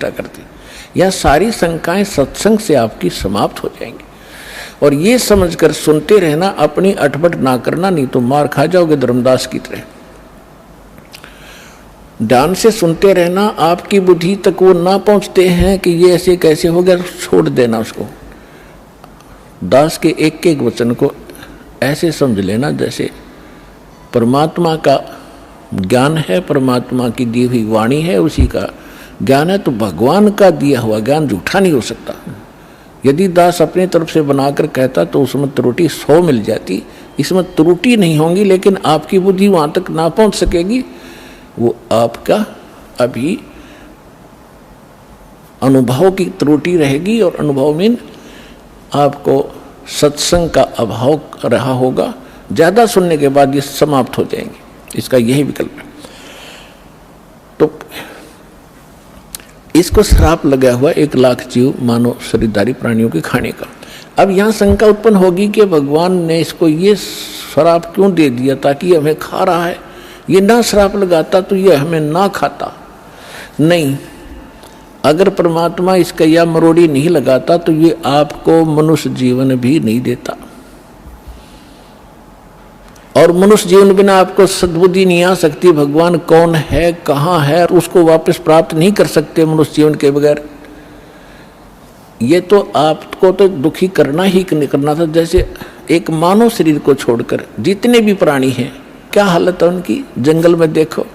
प्रतिष्ठा करते हैं। यह सारी शंकाएं सत्संग से आपकी समाप्त हो जाएंगी। और ये समझकर सुनते रहना, अपनी अटपट ना करना, नहीं तो मार खा जाओगे धर्मदास की तरह। ध्यान से सुनते रहना, आपकी बुद्धि तक वो ना पहुंचते हैं कि ये ऐसे कैसे हो गया, छोड़ देना उसको। दास के एक एक वचन को ऐसे समझ लेना जैसे परमात्मा का ज्ञान है, परमात्मा की दी हुई वाणी है, उसी का ज्ञान है। तो भगवान का दिया हुआ ज्ञान झूठा नहीं हो सकता। यदि दास अपनी तरफ से बनाकर कहता तो उसमें त्रुटि 100 मिल जाती, इसमें त्रुटि नहीं होंगी, लेकिन आपकी बुद्धि वहां तक ना पहुंच सकेगी। वो आपका अभी अनुभव की त्रुटि रहेगी, और अनुभव में आपको सत्संग का अभाव रहा होगा। ज्यादा सुनने के बाद ये समाप्त हो जाएंगे, इसका यही विकल्प है। तो इसको श्राप लगा हुआ 1 लाख जीव मानव शरीरधारी प्राणियों के खाने का। अब यहां शंका उत्पन्न होगी कि भगवान ने इसको ये श्राप क्यों दे दिया, ताकि हमें खा रहा है। ये ना श्राप लगाता तो ये हमें ना खाता। नहीं, अगर परमात्मा इसका या मरोड़ी नहीं लगाता तो ये आपको मनुष्य जीवन भी नहीं देता, और मनुष्य जीवन बिना आपको सद्बुद्धि नहीं आ सकती। भगवान कौन है, कहाँ है, उसको वापस प्राप्त नहीं कर सकते मनुष्य जीवन के बगैर। ये तो आपको तो दुखी करना ही करना था। जैसे एक मानव शरीर को छोड़कर जितने भी प्राणी हैं, क्या हालत है उनकी। जंगल में देखो,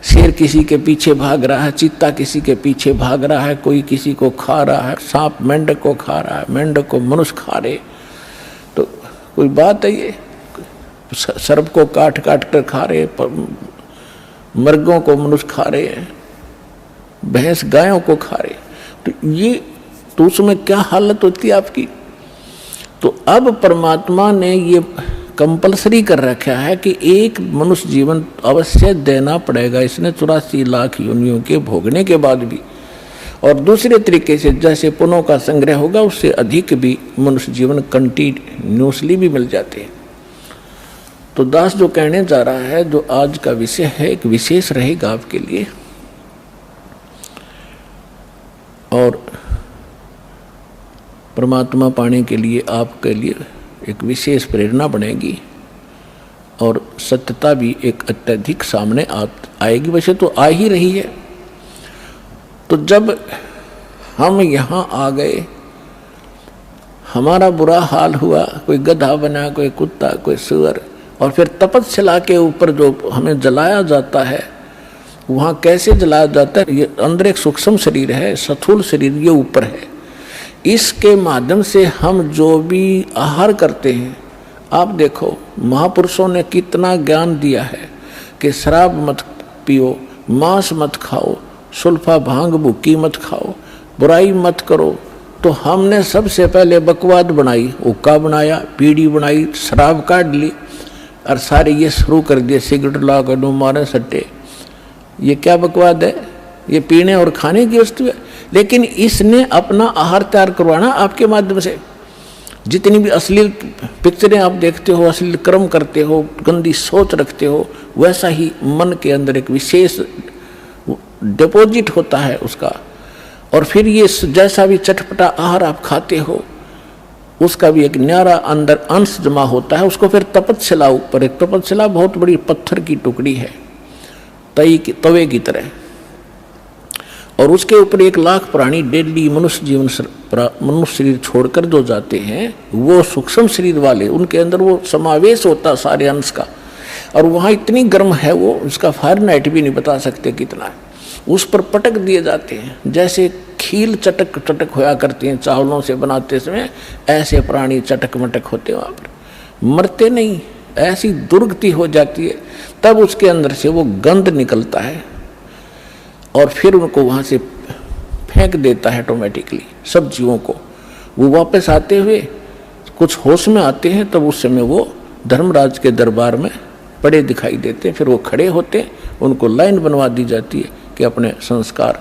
शेर किसी के पीछे भाग रहा है, चीता किसी के पीछे भाग रहा है, कोई किसी को खा रहा है, सांप मेंढक को खा रहा है, मेंढक को मनुष्य खा रहे। तो कोई बात है ये, सर्प को काट काट कर खा रहे, मर्गों को मनुष्य खा रहे हैं, भैंस गायों को खा रहे। तो ये तो उसमें क्या हालत होती है आपकी। तो अब परमात्मा ने ये कंपलसरी कर रखा है कि एक मनुष्य जीवन अवश्य देना पड़ेगा इसने 84 लाख योनियों के भोगने के बाद भी। और दूसरे तरीके से जैसे पुण्यों का संग्रह होगा, उससे अधिक भी मनुष्य जीवन कंटिन्यूसली भी मिल जाते हैं। तो दास जो कहने जा रहा है, जो आज का विषय है, एक विशेष रहेगा आपके लिए, और परमात्मा पाने के लिए आपके लिए एक विशेष प्रेरणा बनेगी, और सत्यता भी एक अत्यधिक सामने आएगी। वैसे तो आ ही रही है। तो जब हम यहाँ आ गए, हमारा बुरा हाल हुआ, कोई गधा बना, कोई कुत्ता, कोई सुअर, और फिर तपस्या के ऊपर जो हमें जलाया जाता है, वहाँ कैसे जलाया जाता है। ये अंदर एक सूक्ष्म शरीर है, स्थूल शरीर ये ऊपर है। इसके माध्यम से हम जो भी आहार करते हैं, आप देखो महापुरुषों ने कितना ज्ञान दिया है कि शराब मत पियो, मांस मत खाओ, सुल्फा भांग भुक्की मत खाओ, बुराई मत करो। तो हमने सबसे पहले बकवाद बनाई, हुक्का बनाया, बीड़ी बनाई, शराब काट ली, और सारे ये शुरू कर दिए, सिगरेट ला कर दो, मारे सट्टे। ये क्या बकवाद है, ये पीने और खाने की वस्तु है। लेकिन इसने अपना आहार तैयार करवाना आपके माध्यम से। जितनी भी अश्लील पिक्चरें आप देखते हो, अश्लील कर्म करते हो, गंदी सोच रखते हो, वैसा ही मन के अंदर एक विशेष डिपॉजिट होता है उसका। और फिर ये जैसा भी चटपटा आहार आप खाते हो, उसका भी एक न्यारा अंदर अंश जमा होता है। उसको फिर तपस्या ऊपर, एक तपस्या बहुत बड़ी पत्थर की टुकड़ी है, तवे की तरह, और उसके ऊपर 1 लाख प्राणी डेली मनुष्य शरीर छोड़कर जो जाते हैं, वो सूक्ष्म शरीर वाले, उनके अंदर वो समावेश होता सारे अंश का। और वहाँ इतनी गर्म है वो, उसका फ़ारेनहाइट भी नहीं बता सकते कितना है। उस पर पटक दिए जाते हैं, जैसे खील चटक चटक होया करती हैं चावलों से बनाते समय, ऐसे प्राणी चटक मटक होते वहाँ पर, मरते नहीं, ऐसी दुर्गति हो जाती है। तब उसके अंदर से वो गंध निकलता है, और फिर उनको वहाँ से फेंक देता है ऑटोमेटिकली सब जीवों को। वो वापस आते हुए कुछ होश में आते हैं, तब उस समय वो धर्मराज के दरबार में पड़े दिखाई देते हैं। फिर वो खड़े होते, उनको लाइन बनवा दी जाती है कि अपने संस्कार,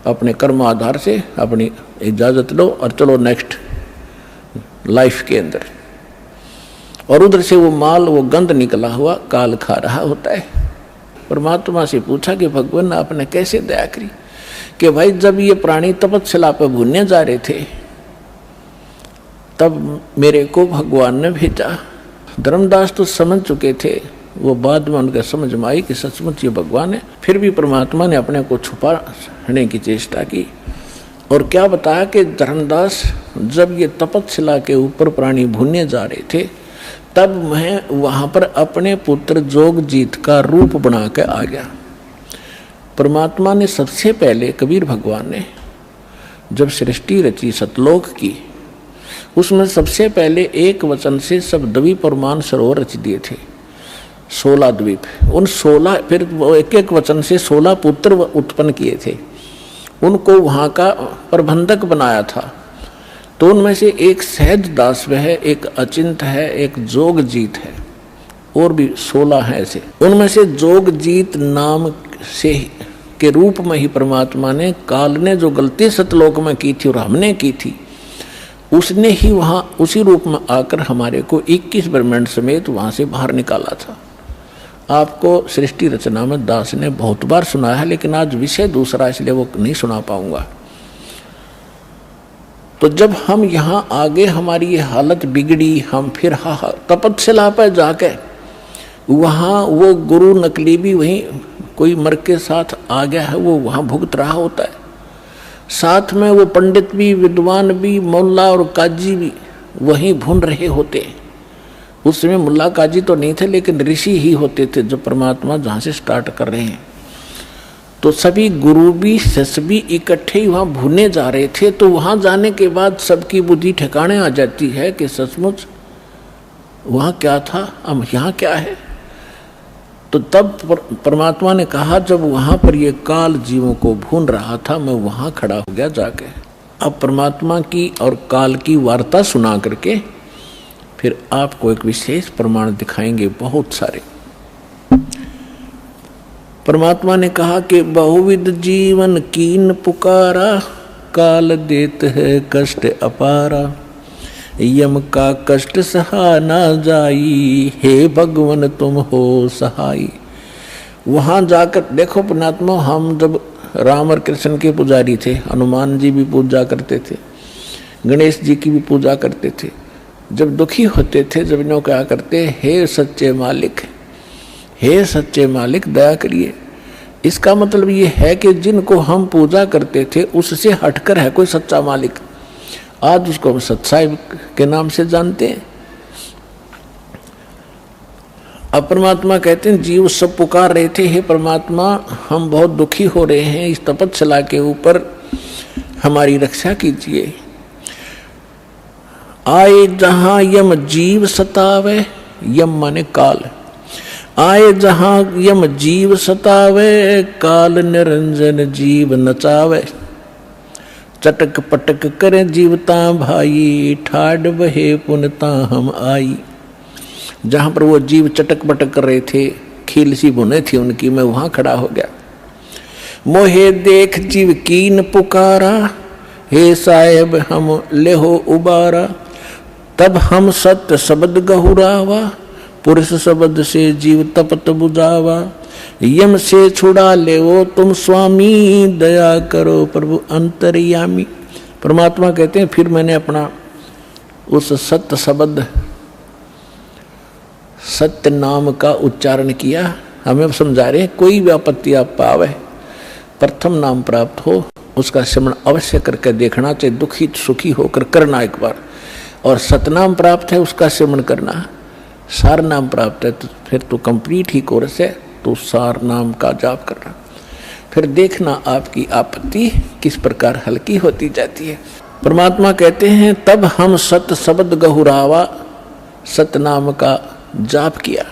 अपने कर्म आधार से अपनी इजाज़त लो और चलो नेक्स्ट लाइफ के अंदर। और उधर से वो माल, वो गंध निकला हुआ काल खा रहा होता है। परमात्मा से पूछा कि भगवान आपने कैसे दया करी कि भाई जब ये प्राणी तपस्या पर भूनने जा रहे थे तब मेरे को भगवान ने भेजा। धर्मदास तो समझ चुके थे, वो बाद में उनके समझ में आई कि सचमुच ये भगवान है। फिर भी परमात्मा ने अपने को छुपाने की चेष्टा की और क्या बताया कि धर्मदास जब ये तपस्या के ऊपर प्राणी भूनने जा रहे थे तब मैं वहां पर अपने पुत्र जोगजीत का रूप बना के आ गया। परमात्मा ने सबसे पहले, कबीर भगवान ने जब सृष्टि रची सतलोक की, उसमें सबसे पहले एक वचन से सब द्वीप और मान सरोवर रच दिए थे, 16 द्वीप। उन 16 फिर वो एक एक वचन से 16 पुत्र उत्पन्न किए थे, उनको वहाँ का प्रबंधक बनाया था। तो उनमें से एक सहज दास है, एक अचिंत है, एक जोगजीत है, और भी 16 हैं ऐसे। उनमें से जोगजीत नाम से के रूप में ही परमात्मा ने, काल ने जो गलती सतलोक में की थी और हमने की थी, उसने ही वहाँ उसी रूप में आकर हमारे को 21 ब्रह्मांड समेत वहाँ से बाहर निकाला था। आपको सृष्टि रचना में दास ने बहुत बार सुनाया है, लेकिन आज विषय दूसरा इसलिए वो नहीं सुना पाऊंगा। तो जब हम यहाँ आगे हमारी ये हालत बिगड़ी, हम फिर तपस्या पर जाके वहाँ वो गुरु नकली भी वहीं कोई मर के साथ आ गया है, वो वहाँ भुगत रहा होता है। साथ में वो पंडित भी, विद्वान भी, मुल्ला और काजी भी वहीं भून रहे होते। उस समय मुल्ला काजी तो नहीं थे, लेकिन ऋषि ही होते थे जो परमात्मा जहाँ से स्टार्ट कर रहे हैं। तो सभी गुरु भी, शिष्य भी इकट्ठे ही वहाँ भूने जा रहे थे। तो वहाँ जाने के बाद सबकी बुद्धि ठिकाने आ जाती है कि सचमुच वहाँ क्या था, अब यहाँ क्या है। तो तब परमात्मा ने कहा, जब वहाँ पर ये काल जीवों को भून रहा था, मैं वहाँ खड़ा हो गया जाके। अब परमात्मा की और काल की वार्ता सुना करके फिर आपको एक विशेष प्रमाण दिखाएंगे, बहुत सारे। परमात्मा ने कहा कि बहुविध जीवन कीन पुकारा, काल देत है कष्ट अपारा, यम का कष्ट सहा ना जाई, हे भगवन तुम हो सहाई। वहाँ जाकर देखो परमात्मा, हम जब राम और कृष्ण के पुजारी थे, हनुमान जी भी पूजा करते थे, गणेश जी की भी पूजा करते थे। जब दुखी होते थे, जब इन्हों क्या करते, हे सच्चे मालिक, हे सच्चे मालिक दया करिए। इसका मतलब ये है कि जिनको हम पूजा करते थे उससे हटकर है कोई सच्चा मालिक। आज उसको हम सच्चाई के नाम से जानते हैं। अब परमात्मा कहते हैं, जीव सब पुकार रहे थे, हे परमात्मा हम बहुत दुखी हो रहे हैं, इस तपस्या के ऊपर हमारी रक्षा कीजिए। आए जहां यम जीव सतावे, यम माने काल, आए जहां यम जीव सतावे, काल निरंजन जीव नचावे। चटक पटक करे जीवता भाई, ठाड बहे पुनता हम आई। जहां पर वो जीव चटक पटक कर रहे थे, खील सी बुने थी उनकी, मैं वहां खड़ा हो गया। मोहे देख जीव कीन पुकारा, हे साहेब हम लेहो उबारा। तब हम सत्य शब्द गहुरावा, पुरुष शब्द से जीव तपत बुझावा। यम से छुड़ा ले वो तुम स्वामी, दया करो प्रभु अंतर्यामी। परमात्मा कहते हैं, फिर मैंने अपना उस सत्य शब्द, सत्य नाम का उच्चारण किया। हमें समझा रहे हैं, कोई भी आपत्ति आप पावे, प्रथम नाम प्राप्त हो उसका स्मरण अवश्य करके देखना चाहिए, दुखी सुखी होकर करना एक बार। और सतनाम प्राप्त है उसका स्मरण करना, सार नाम प्राप्त है तो फिर तो कंप्लीट ही कोर्स है, तो सार नाम का जाप करना। फिर देखना आपकी आपत्ति किस प्रकार हल्की होती जाती है। परमात्मा कहते हैं, तब हम सत शब्द गहुरावा, सतनाम का जाप किया,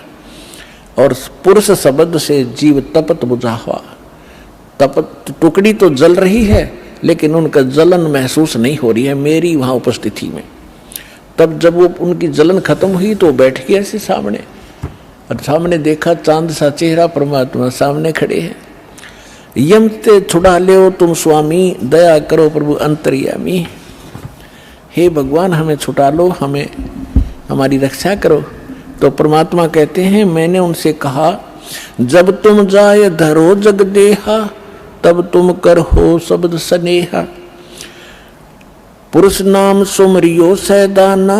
और पुरुष शब्द से जीव तपत बुझावा। तपत टुकड़ी तो जल रही है, लेकिन उनका जलन महसूस नहीं हो रही है मेरी वहां उपस्थिति में। तब जब वो उनकी जलन खत्म हुई तो बैठ गए ऐसे सामने, और सामने देखा चांद सा चेहरा, परमात्मा सामने खड़े हैं। यम ते छुड़ा ले तुम स्वामी, दया करो प्रभु अंतर्यामी। हे भगवान हमें छुटा लो, हमें हमारी रक्षा करो। तो परमात्मा कहते हैं, मैंने उनसे कहा, जब तुम जाए धरो जग देहा, तब तुम कर हो शब्द स्नेहा। पुरुष नाम सुमरियो सैदाना,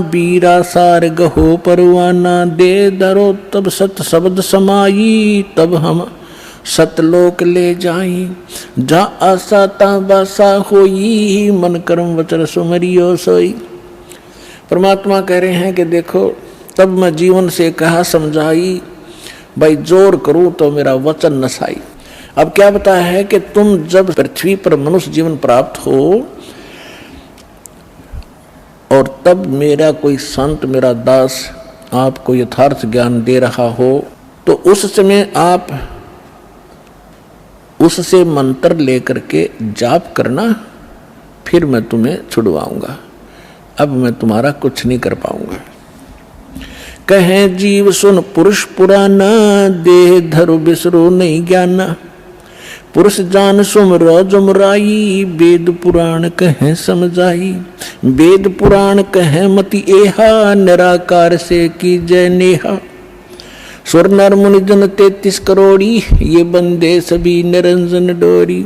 बीरा सार गहो परवाना। दे धरो तब सत शब्द समाई, तब हम सतलोक ले जाई। जा आशा ता बासा होई, मन कर्म वचन सुमरियो सोई। परमात्मा कह रहे हैं कि देखो तब मैं जीवन से कहा समझाई, भाई जोर करूं तो मेरा वचन नसाई। अब क्या बताया है कि तुम जब पृथ्वी पर मनुष्य जीवन प्राप्त हो और तब मेरा कोई संत, मेरा दास आपको यथार्थ ज्ञान दे रहा हो, तो उस समय आप उससे मंत्र लेकर के जाप करना, फिर मैं तुम्हें छुड़वाऊंगा। अब मैं तुम्हारा कुछ नहीं कर पाऊंगा। कहे जीव सुन पुरुष पुराना, देह धरु बिसरो नहीं ज्ञाना। पुरुष जान सुमरो जुमराई, वेद पुराण कहे समझाई। वेद पुराण कहे मति एहा, निराकार से की जय नेहा। सुर नर मुनि जन 33 करोड़ी, ये बंदे सभी निरंजन डोरी।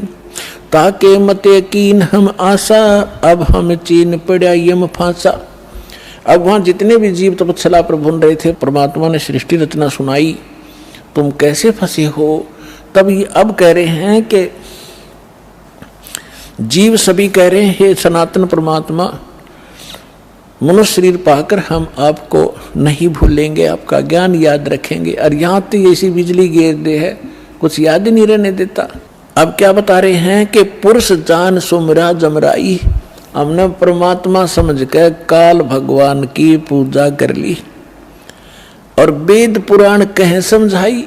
ताके मते कीन हम आशा, अब हम चीन पड़ा यम फांसा। अब वहां जितने भी जीव तपस्या पर भून रहे थे, परमात्मा ने सृष्टि रचना सुनाई, तुम कैसे फंसे हो। तब ये अब कह रहे हैं कि जीव सभी कह रहे हैं, हे सनातन परमात्मा, मनुष्य शरीर पाकर हम आपको नहीं भूलेंगे, आपका ज्ञान याद रखेंगे। और यहाँ तो ऐसी बिजली गिर दे है, कुछ याद ही नहीं रहने देता। अब क्या बता रहे हैं कि पुरुष जान सुमरा जमराई। हमने परमात्मा समझ कर काल भगवान की पूजा कर ली और वेद पुराण कह समझाई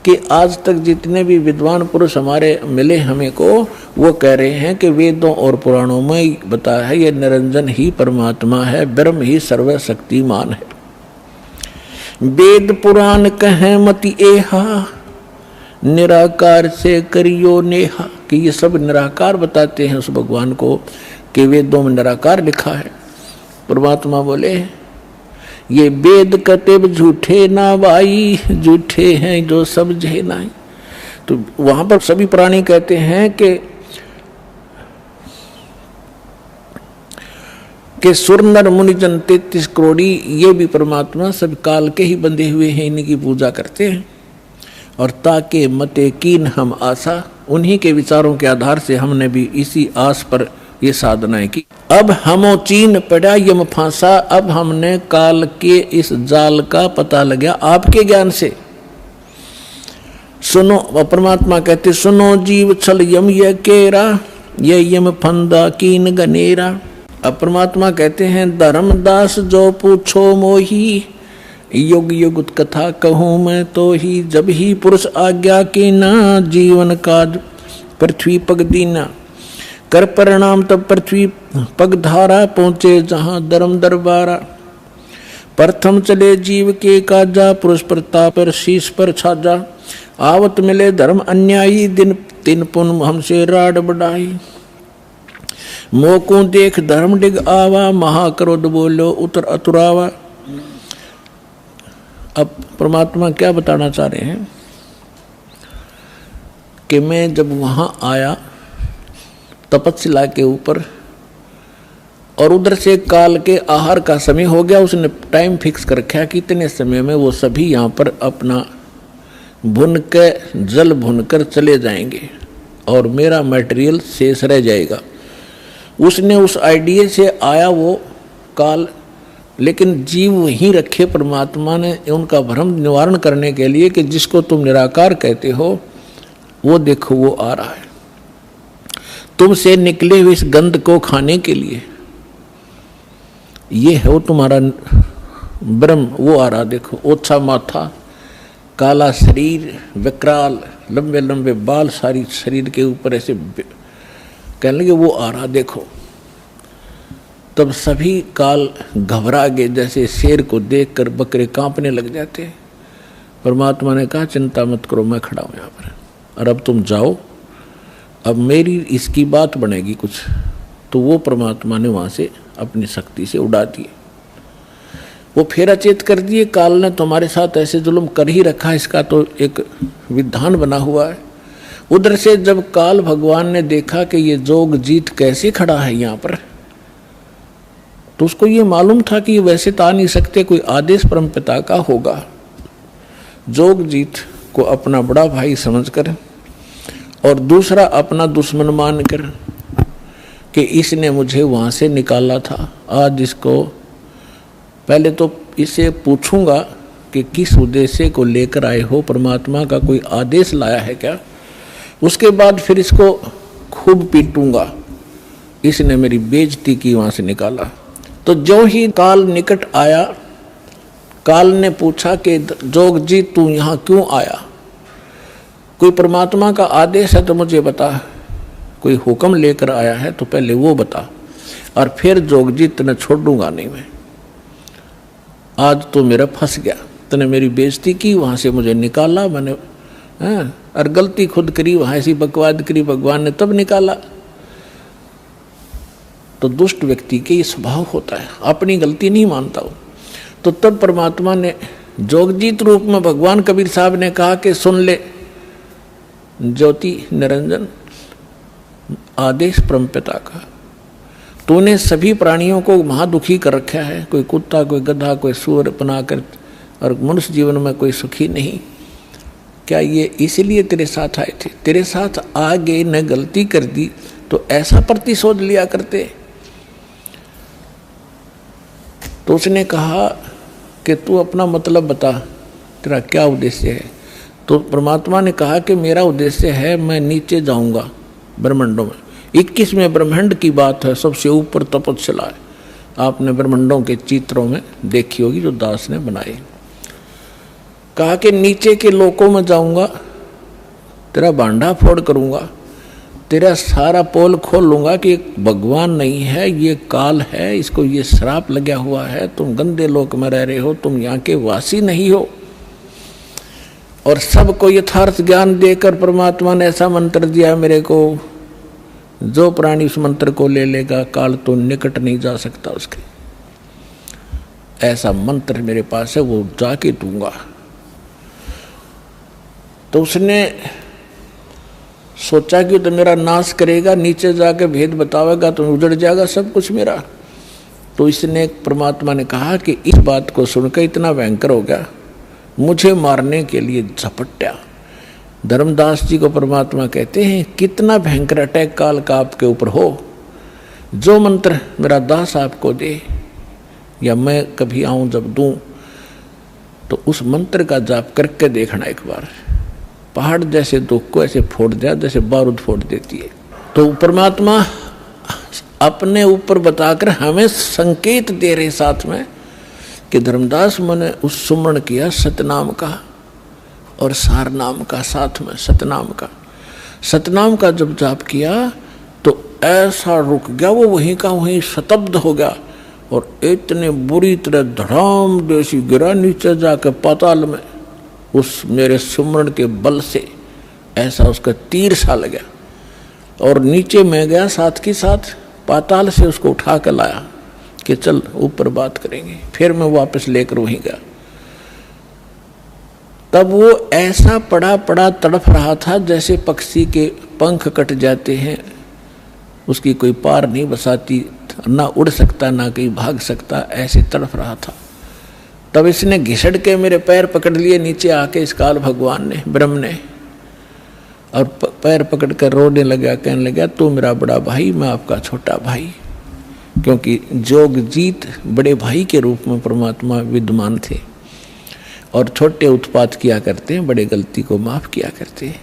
कि आज तक जितने भी विद्वान पुरुष हमारे मिले हमें को, वो कह रहे हैं कि वेदों और पुराणों में बताया है ये निरंजन ही परमात्मा है, ब्रह्म ही सर्वशक्तिमान है। वेद पुराण कहे मति एहा, निराकार से करियो नेहा। कि ये सब निराकार बताते हैं उस भगवान को कि वेदों में निराकार लिखा है। परमात्मा बोले ये वेद कतेब झूठे ना भाई, झूठे हैं जो समझे नहीं। तो वहां पर सभी प्राणी कहते हैं कि सुर नर मुनि जन 33 करोड़ी, ये भी परमात्मा सब काल के ही बंधे हुए हैं, इन्हीं की पूजा करते हैं। और ताके मते कीन हम आशा, उन्हीं के विचारों के आधार से हमने भी इसी आस पर ये साधनाएं की। अब हमो चीन पड़ा यम फांसा, अब हमने काल के इस जाल का पता लगा आपके ज्ञान से। सुनो, परमात्मा कहते सुनो जीव छल यम ये केरा, ये यम फंदा कीन गनेरा। अब परमात्मा कहते हैं धर्मदास जो पूछो मोही, युग युग कथा कहूँ मैं तो ही। जब ही पुरुष आज्ञा की ना, जीवन काज पृथ्वी पग दीना। कर परिणाम तब पृथ्वी पग धारा, पहुंचे जहां धर्म दरबारा। प्रथम चले जीव के काजा, पुरुष प्रताप पर शीश पर छाजा। आवत मिले धर्म अन्यायी, दिन तीन पुन हमसे राड बढ़ाई। मोको देख धर्म डिग आवा, महाक्रोध बोलो उतर अतुरावा। अब परमात्मा क्या बताना चाह रहे हैं कि मैं जब वहां आया तपस्या के ऊपर, और उधर से काल के आहार का समय हो गया, उसने टाइम फिक्स कर रखा कि इतने समय में वो सभी यहाँ पर अपना भुन के जल भुनकर चले जाएंगे और मेरा मटेरियल शेष रह जाएगा। उसने उस आइडिया से आया वो काल, लेकिन जीव वहीं रखे परमात्मा ने उनका भ्रम निवारण करने के लिए कि जिसको तुम निराकार कहते हो वो देखो वो आ रहा है, तुमसे निकले हुए इस गंध को खाने के लिए। ये है वो तुम्हारा ब्रह्म, वो आ रहा देखो। ओछा माथा, काला शरीर, विकराल, लंबे लंबे बाल सारी शरीर के ऊपर ऐसे कहने लगे वो आ रहा देखो। तब सभी काल घबरा गए, जैसे शेर को देखकर बकरे कांपने लग जाते हैं। परमात्मा ने कहा चिंता मत करो, मैं खड़ा हूं यहाँ पर, और अब तुम जाओ, अब मेरी इसकी बात बनेगी कुछ। तो वो परमात्मा ने वहाँ से अपनी शक्ति से उड़ा दिए, वो फिर अचेत कर दिए। काल ने तुम्हारे साथ ऐसे जुल्म कर ही रखा, इसका तो एक विधान बना हुआ है। उधर से जब काल भगवान ने देखा कि ये जोगजीत कैसे खड़ा है यहाँ पर, तो उसको ये मालूम था कि ये वैसे तो आ नहीं सकते, कोई आदेश परमपिता का होगा। जोगजीत को अपना बड़ा भाई समझकर और दूसरा अपना दुश्मन मानकर कि इसने मुझे वहाँ से निकाला था, आज इसको पहले तो इसे पूछूंगा कि किस उद्देश्य को लेकर आए हो, परमात्मा का कोई आदेश लाया है क्या, उसके बाद फिर इसको खूब पीटूंगा, इसने मेरी बेइज्जती की, वहाँ से निकाला। तो जो ही काल निकट आया, काल ने पूछा कि जोगजीत तू यहाँ क्यों आया, कोई परमात्मा का आदेश है तो मुझे बता, कोई हुक्म लेकर आया है तो पहले वो बता, और फिर जोगजीत तने छोड़ूंगा नहीं मैं, आज तो मेरा फंस गया, तने मेरी बेइज्जती की, वहाँ से मुझे निकाला मैंने, और गलती खुद करी, वहाँ ऐसी बकवाद करी, भगवान ने तब निकाला। तो दुष्ट व्यक्ति के ये स्वभाव होता है, अपनी गलती नहीं मानता हो। तो तब परमात्मा ने जोगजीत रूप में भगवान कबीर साहब ने कहा कि सुन ले ज्योति निरंजन, आदेश परमपिता का, तूने सभी प्राणियों को महादुखी कर रखा है, कोई कुत्ता, कोई गधा, कोई सूअर बनाकर, और मनुष्य जीवन में कोई सुखी नहीं। क्या ये इसलिए तेरे साथ आए थे? तेरे साथ आगे न गलती कर दी तो ऐसा प्रतिशोध लिया करते। तो उसने कहा कि तू अपना मतलब बता, तेरा क्या उद्देश्य है? तो परमात्मा ने कहा कि मेरा उद्देश्य है, मैं नीचे जाऊंगा ब्रह्मांडों में। 21वें ब्रह्मांड की बात है, सबसे ऊपर तपस्या है, आपने ब्रह्मांडों के चित्रों में देखी होगी जो दास ने बनाए। कहा कि नीचे के लोकों में जाऊंगा, तेरा भांडा फोड़ करूंगा, तेरा सारा पोल खोल लूंगा कि भगवान नहीं है, ये काल है, इसको ये श्राप लगा हुआ है, तुम गंदे लोक में रह रहे हो, तुम यहाँ के वासी नहीं हो। और सबको यथार्थ ज्ञान देकर परमात्मा ने ऐसा मंत्र दिया मेरे को, जो प्राणी उस मंत्र को ले लेगा काल तो निकट नहीं जा सकता उसके। ऐसा मंत्र मेरे पास है, वो जाके दूंगा। तो उसने सोचा कि तो मेरा नाश करेगा, नीचे जाके भेद बतावेगा तो उजड़ जाएगा सब कुछ मेरा। तो इसने परमात्मा ने कहा कि इस बात को सुनकर इतना भयंकर हो गया, मुझे मारने के लिए झपट्या। धर्मदास जी को परमात्मा कहते हैं कितना भयंकर अटैक काल का आपके ऊपर हो, जो मंत्र मेरा दास आपको दे या मैं कभी आऊं जब दूं, तो उस मंत्र का जाप करके देखना एक बार, पहाड़ जैसे दुख को ऐसे फोड़ दिया जैसे बारूद फोड़ देती है। तो परमात्मा अपने ऊपर बताकर हमें संकेत दे रहे साथ में कि धर्मदास मैंने उस सुमरण किया सतनाम का और सार नाम का, साथ में सतनाम का। सतनाम का जब जाप किया तो ऐसा रुक गया वो, वहीं का वहीं शतब्द हो गया और इतने बुरी तरह धड़ाम जैसी गिरा नीचे जाकर पाताल में। उस मेरे सुमरण के बल से ऐसा उसका तीर सा लगा और नीचे मैं गया, साथ के साथ पाताल से उसको उठा कर लाया कि चल ऊपर बात करेंगे। फिर मैं वापस लेकर वहीं गया। तब वो ऐसा पड़ा पड़ा तड़फ रहा था जैसे पक्षी के पंख कट जाते हैं, उसकी कोई पार नहीं बसाती, ना उड़ सकता ना कहीं भाग सकता, ऐसे तड़फ रहा था। तब इसने घिसड़ के मेरे पैर पकड़ लिए नीचे आके, इस काल भगवान ने, ब्रह्म ने, और पैर पकड़ कर रोने लगा, कहने लगा तू मेरा बड़ा भाई, मैं आपका छोटा भाई। क्योंकि जोगजीत बड़े भाई के रूप में परमात्मा विद्यमान थे और छोटे उत्पात किया करते हैं, बड़े गलती को माफ किया करते हैं।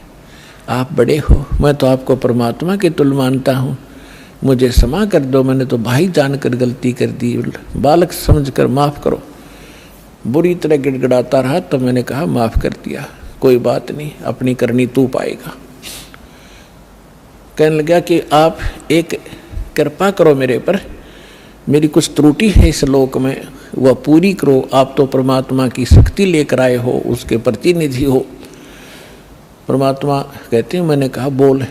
आप बड़े हो, मैं तो आपको परमात्मा के तुल्य मानता हूँ, मुझे क्षमा कर दो, मैंने तो भाई जानकर गलती कर दी, बालक समझकर माफ करो। बुरी तरह गिड़गिड़ाता रहा, तो मैंने कहा माफ कर दिया, कोई बात नहीं, अपनी करनी तू पाएगा। कहने लगा कि आप एक कृपा करो मेरे पर, मेरी कुछ त्रुटि है इस लोक में, वह पूरी करो। आप तो परमात्मा की शक्ति लेकर आए हो, उसके प्रतिनिधि हो। परमात्मा कहते हैं, मैंने कहा बोल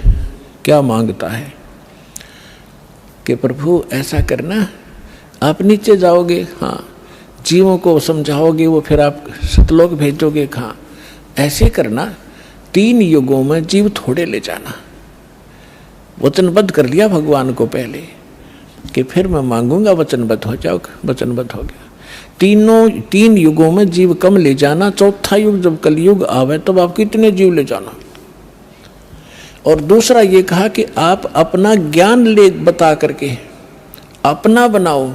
क्या मांगता है? कि प्रभु ऐसा करना, आप नीचे जाओगे, हाँ, जीवों को समझाओगे, वो फिर आप सतलोक भेजोगे, हाँ, ऐसे करना 3 युगों में जीव थोड़े ले जाना। वचनबद्ध कर लिया भगवान को पहले कि फिर मैं मांगूंगा, वचनबद्ध हो जाओ, वचनबद्ध हो गया। 3 युगों में जीव कम ले जाना, चौथा युग जब कलयुग आवे तब आप कितने जीव ले जाना। और दूसरा ये कहा कि आप अपना ज्ञान ले बता करके अपना बनाओ,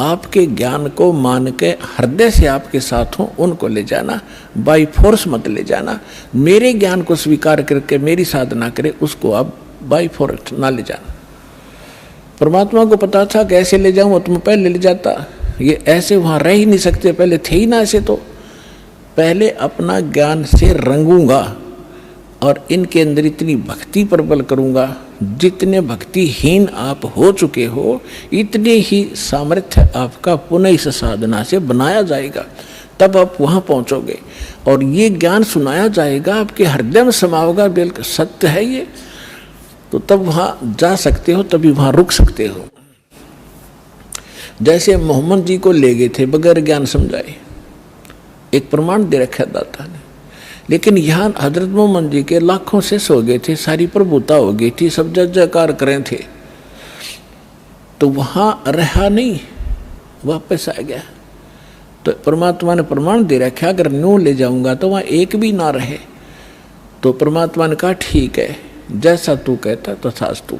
आपके ज्ञान को मान के हृदय से आपके साथ हो उनको ले जाना, बाई फोर्स मत ले जाना। मेरे ज्ञान को स्वीकार करके मेरी साधना करे उसको आप बाई फोर्स ना ले जाना। परमात्मा को पता था कैसे ले जाऊं, तुम पहले ले जाता, ये ऐसे वहां रह ही नहीं सकते, पहले थे ही ना ऐसे, तो पहले अपना ज्ञान से रंगूंगा और इनके अंदर इतनी भक्ति प्रबल करूंगा, जितने भक्तिहीन आप हो चुके हो इतने ही सामर्थ्य आपका पुनः इस साधना से बनाया जाएगा, तब आप वहां पहुंचोगे और ये ज्ञान सुनाया जाएगा, आपके हृदय में समाओगा, बिल्कुल सत्य है ये, तो तब वहां जा सकते हो, तभी वहां रुक सकते हो। जैसे मोहम्मद जी को ले गए थे बगैर ज्ञान समझाए, एक प्रमाण दे रखा दाता ने, लेकिन यहाँ हजरत मोहम्मद जी के लाखों से सो गए थे, सारी प्रभुता हो गई थी, सब जय जयकार करें थे, तो वहां रहा नहीं, वापस आ गया। तो परमात्मा ने प्रमाण दे रखा अगर न्यू ले जाऊंगा तो वहां एक भी ना रहे। तो परमात्मा ने कहा ठीक है, जैसा तू कहता तथास्तु।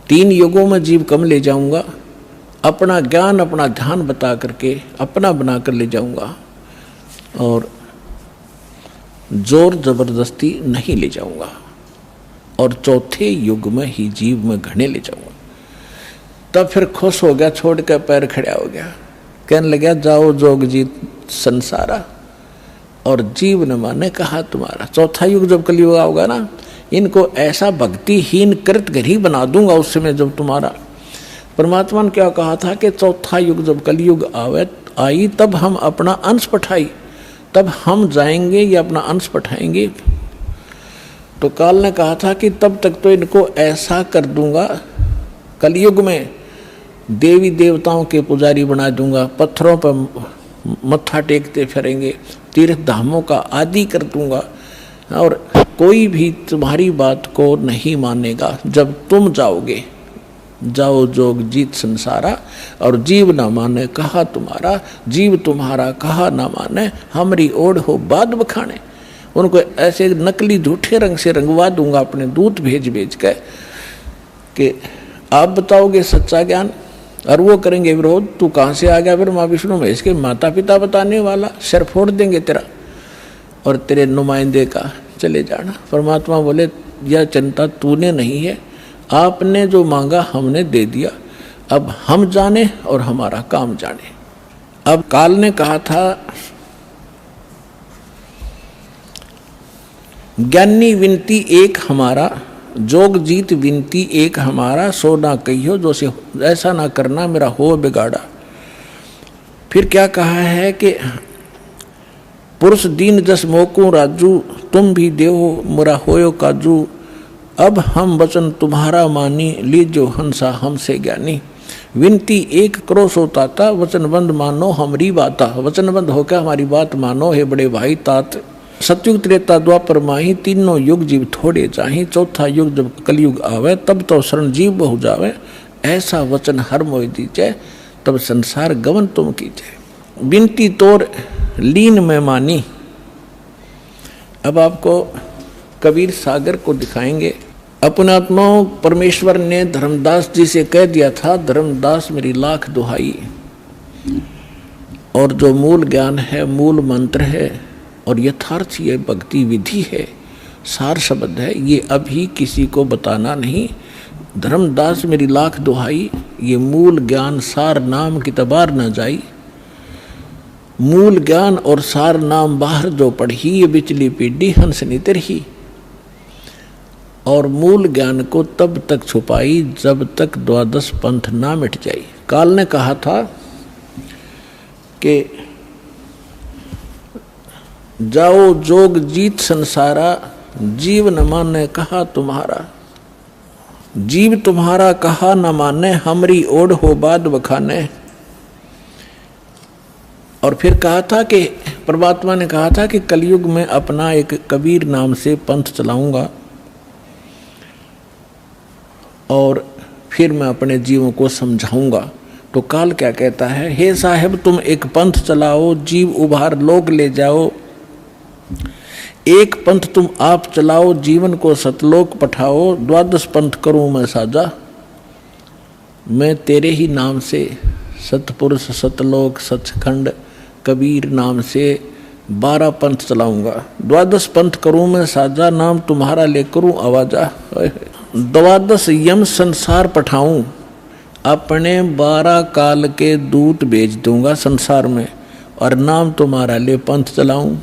3 युगों में जीव कम ले जाऊंगा, अपना ज्ञान अपना ध्यान बता करके अपना बना कर ले जाऊंगा, और जोर जबरदस्ती नहीं ले जाऊंगा, और चौथे युग में ही जीव में घने ले जाऊंगा। तब फिर खुश हो गया, छोड़ कर पैर खड़ा हो गया, कहने लगा जाओ जोग जीत संसारा, और जीव न माने कहा तुम्हारा। चौथा युग जब कलयुग होगा ना, इनको ऐसा भक्तिहीन कृत घरी बना दूंगा उस समय जब तुम्हारा। परमात्मा ने क्या कहा था कि चौथा युग जब कलयुग आई तब हम अपना अंश पठाई, तब हम जाएंगे या अपना अंश पठाएंगे। तो काल ने कहा था कि तब तक तो इनको ऐसा कर दूंगा, कलयुग में देवी देवताओं के पुजारी बना दूंगा, पत्थरों पर मत्था टेकते फिरेंगे, तीर्थ धामों का आदि कर दूंगा, और कोई भी तुम्हारी बात को नहीं मानेगा। जब तुम जाओगे, जाओ जोग जीत संसारा, और जीव न माने कहा तुम्हारा, जीव तुम्हारा कहा न माने, हमारी ओढ़ हो बाद बखाने। उनको ऐसे नकली झूठे रंग से रंगवा दूंगा अपने दूत भेज भेज के कि आप बताओगे सच्चा ज्ञान, और वो करेंगे विरोध। तू कहाँ से आ गया फिर माँ विष्णु महेश के माता पिता बताने वाला, सिर फोड़ देंगे तेरा और तेरे नुमाइंदे का, चले जाना। परमात्मा बोले यह चिंता तूने नहीं है, आपने जो मांगा हमने दे दिया, अब हम जाने और हमारा काम जाने। अब काल ने कहा था ज्ञानी विनती एक हमारा, जोग जीत विनती एक हमारा, सो ना कहियो जो से ऐसा ना करना मेरा हो बिगाड़ा। फिर क्या कहा है कि पुरुष दीन जस मोकू राजू, तुम भी देहो मुरा होयो काजू, अब हम वचन तुम्हारा मानी, लीजो हंसा हमसे ज्ञानी। विनती एक करो सो ताता, वचनबंद मानो हमारी बाता। वचनबंद होकर हमारी बात मानो हे बड़े भाई तात। सतयुग त्रेता द्वापर माही, तीनों युग जीव थोड़े चाही, चौथा युग जब कलयुग आवे तब तो शरण जीव बहु जावे। ऐसा वचन हर मोहि दीजे, तब संसार गमन तुम कीजे। विनती तोर लीन में मानी। अब आपको कबीर सागर को दिखाएंगे। अपने आत्माओं परमेश्वर ने धर्मदास जी से कह दिया था, धर्मदास मेरी लाख दुहाई, और जो मूल ज्ञान है, मूल मंत्र है और यथार्थ ये भक्ति विधि है, सार शब्द है, ये अभी किसी को बताना नहीं। धर्मदास मेरी लाख दुहाई, ये मूल ज्ञान सार नाम की तबार न जाई। मूल ज्ञान और सार नाम बाहर जो पढ़ी, ये बिचली पीढ़ी हंस नितर ही। और मूल ज्ञान को तब तक छुपाई जब तक द्वादश पंथ ना मिट जाई। काल ने कहा था कि जाओ जोग जीत संसारा, जीव न माने कहा तुम्हारा। जीव तुम्हारा कहा न माने, हमरी ओढ़ हो बाद बखाने। और फिर कहा था कि परमात्मा ने कहा था कि कलयुग में अपना एक कबीर नाम से पंथ चलाऊंगा और फिर मैं अपने जीवों को समझाऊंगा। तो काल क्या कहता है, हे साहेब तुम एक पंथ चलाओ, जीव उभार लोक ले जाओ। एक पंथ तुम आप चलाओ, जीवन को सतलोक पठाओ। 12 पंथ करूं मैं साजा, मैं तेरे ही नाम से सतपुरुष सतलोक सचखंड कबीर नाम से 12 पंथ चलाऊंगा। 12 पंथ करूं मैं साजा, नाम तुम्हारा ले करूं आवाजा। 12 यम संसार पठाऊं, अपने 12 काल के दूत भेज दूंगा संसार में और नाम तुम्हारा ले पंथ चलाऊं।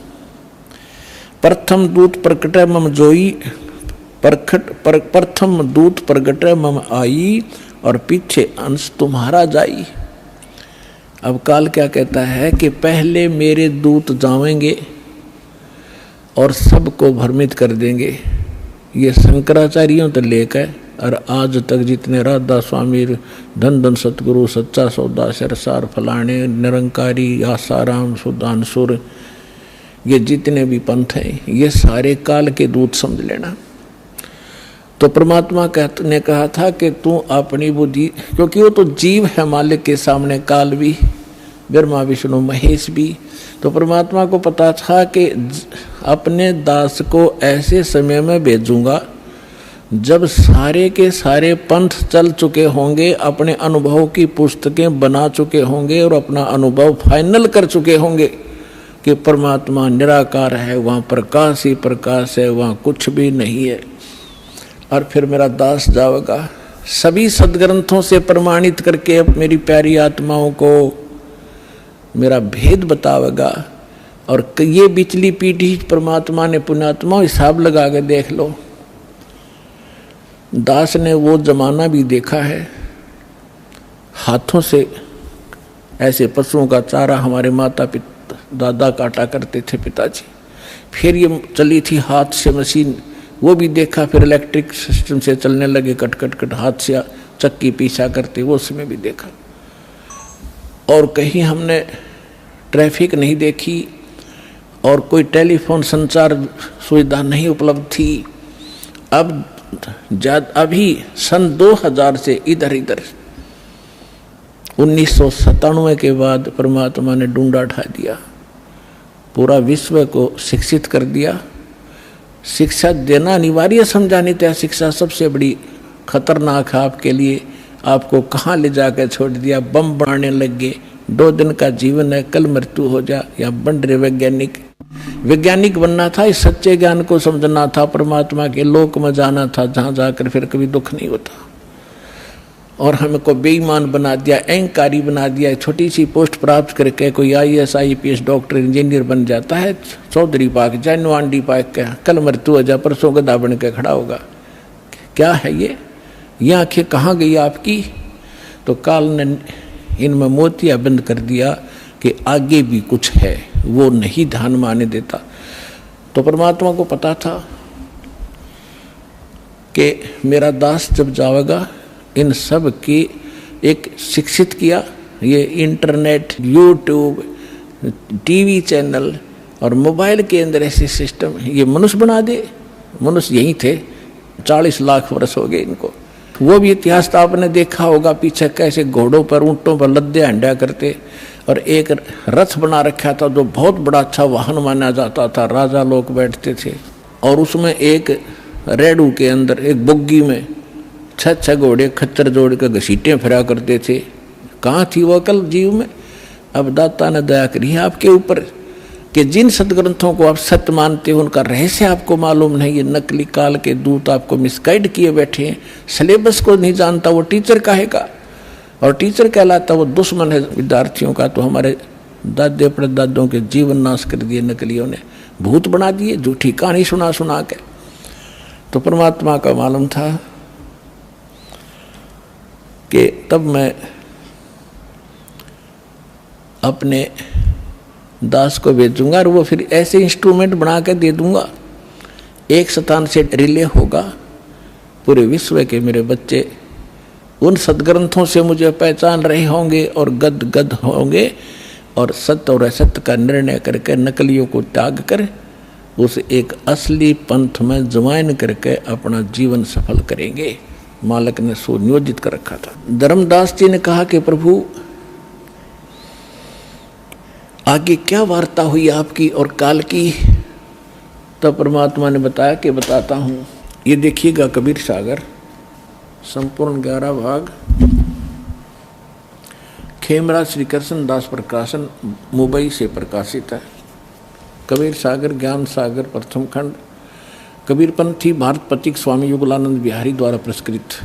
प्रथम दूत प्रकटे मम जोई, प्रथम दूत प्रकटे मम आई और पीछे अंश तुम्हारा जाई। अब काल क्या कहता है कि पहले मेरे दूत जावेंगे और सबको भ्रमित कर देंगे। ये शंकराचार्यों तो लेकर और आज तक जितने राधा स्वामी, धन धन सतगुरु, सच्चा सौदा, सरसार, फलाने, निरंकारी, आसाराम, सुदानसुर, ये जितने भी पंथ हैं ये सारे काल के दूत समझ लेना। तो परमात्मा ने कहा था कि तू अपनी बुद्धि, क्योंकि वो तो जीव है मालिक के सामने, काल भी, ब्रह्मा विष्णु महेश भी। तो परमात्मा को पता था कि अपने दास को ऐसे समय में भेजूंगा जब सारे के सारे पंथ चल चुके होंगे, अपने अनुभव की पुस्तकें बना चुके होंगे और अपना अनुभव फाइनल कर चुके होंगे कि परमात्मा निराकार है, वहाँ प्रकाश ही प्रकाश है, वहाँ कुछ भी नहीं है। और फिर मेरा दास जाएगा सभी सदग्रंथों से प्रमाणित करके अब मेरी प्यारी आत्माओं को मेरा भेद बतावेगा। और ये बिचली पीढ़ी परमात्मा ने पुण्यात्मा हिसाब लगा के देख लो, दास ने वो जमाना भी देखा है, हाथों से ऐसे पशुओं का चारा हमारे माता पिता दादा काटा करते थे पिताजी। फिर ये चली थी हाथ से मशीन, वो भी देखा। फिर इलेक्ट्रिक सिस्टम से चलने लगे, कट कट कट हाथ से चक्की पीछा करते, वो उसमें भी देखा। और कहीं हमने ट्रैफिक नहीं देखी और कोई टेलीफोन संचार सुविधा नहीं उपलब्ध थी। अब अभी सन 2000 से इधर 1997 के बाद परमात्मा ने डूंडा उठा दिया, पूरा विश्व को शिक्षित कर दिया। शिक्षा देना अनिवार्य समझा, नहीं था शिक्षा सबसे बड़ी खतरनाक है आपके लिए। आपको कहाँ ले जाकर छोड़ दिया, बम बनाने लग गए। 2 दिन का जीवन है, कल मृत्यु हो जा। या बन रहे वैज्ञानिक बनना था, इस सच्चे ज्ञान को समझना था, परमात्मा के लोक में जाना था जहाँ जाकर फिर कभी दुख नहीं होता। और हमको बेईमान बना दिया, अहंकारी बना दिया। छोटी सी पोस्ट प्राप्त करके कोई IAS IPS डॉक्टर इंजीनियर बन जाता है, चौधरी पाक जानो आंडी पाक का, कल मृत्यु हो जा, परसों गधा बन के खड़ा होगा। क्या है ये आंखें कहाँ गई आपकी? तो काल ने इनमें मोतिया बंद कर दिया कि आगे भी कुछ है, वो नहीं ध्यान में आने देता। तो परमात्मा को पता था कि मेरा दास जब जाएगा, इन सब की एक शिक्षित किया। ये इंटरनेट, यूट्यूब, टीवी चैनल और मोबाइल के अंदर ऐसे सिस्टम ये मनुष्य बना दे। मनुष्य यही थे, 40 लाख वर्ष हो गए इनको। वो भी इतिहास तो आपने देखा होगा, पीछे कैसे घोड़ों पर, ऊंटों पर लद्दे हंडा करते। और एक रथ बना रखा था जो बहुत बड़ा अच्छा वाहन माना जाता था, राजा लोग बैठते थे। और उसमें एक रेडू के अंदर एक बुग्गी में 6 घोड़े खच्चर जोड़ कर घसीटें फिरा करते थे। कहाँ थी वो अकल जीव में? अब दाता ने दया करी है आपके ऊपर कि जिन सदग्रंथों को आप सत्य मानते हो उनका रहस्य आपको मालूम नहीं। ये नकली काल के दूत आपको मिसगाइड किए बैठे हैं। सिलेबस को नहीं जानता वो टीचर काहेगा, और टीचर कहलाता वो दुश्मन है विद्यार्थियों का। तो हमारे दादे परदादों के जीवन नाश कर दिए नकलियों ने, भूत बना दिए, झूठी कहानी सुना के। तो परमात्मा का मालूम था कि तब मैं अपने दास को भेजूंगा और वो फिर ऐसे इंस्ट्रूमेंट बना के दे दूंगा। एक स्थान से रिले होगा, पूरे विश्व के मेरे बच्चे उन सदग्रंथों से मुझे पहचान रहे होंगे और गद गद होंगे। और सत्य और असत्य का निर्णय करके नकलियों को त्याग कर उस एक असली पंथ में ज्वाइन करके अपना जीवन सफल करेंगे। मालक ने सुनियोजित कर रखा था। धर्मदास जी ने कहा कि प्रभु आगे क्या वार्ता हुई आपकी और काल की? तो परमात्मा ने बताया कि बताता हूँ। ये देखिएगा कबीर सागर संपूर्ण 11 भाग, खेमराज श्री कृष्ण दास प्रकाशन मुंबई से प्रकाशित है। कबीर सागर ज्ञान सागर प्रथम खंड, कबीरपंथी भारत पथिक स्वामी युगलानंद बिहारी द्वारा पुरस्कृत।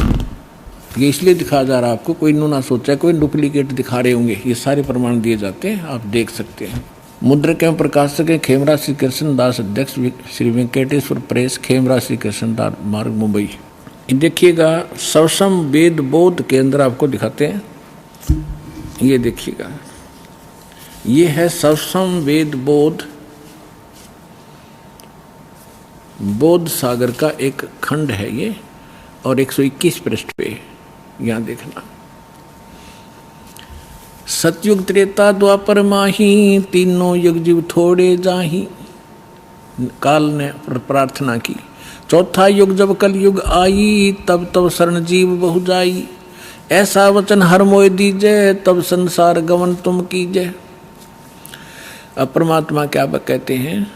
ये इसलिए दिखाया जा रहा है आपको, कोई इन्हों ना सोचा कोई डुप्लीकेट दिखा रहे होंगे। ये सारे प्रमाण दिए जाते हैं, आप देख सकते हैं। मुद्रक एवं प्रकाशक है खेमराज श्री कृष्ण दास, अध्यक्ष श्री वेंकटेश्वर प्रेस, खेमराज श्री कृष्ण दास मार्ग मुंबई। देखिएगा सवसम वेद बोध केंद्र आपको दिखाते हैं। ये देखिएगा, ये है सवसम वेद बोध, बोध सागर का एक खंड है ये, और 121 पृष्ठ पे यहां देखना। सतयुग त्रेता द्वापर माही, तीनों युग जीव थोड़े जाही। काल ने प्रार्थना की। चौथा युग जब कल युग आई, तब तब शरण जीव बहु जाई। ऐसा वचन हर मोय दीजय, तब संसार गमन तुम कीजय। अब परमात्मा क्या कहते हैं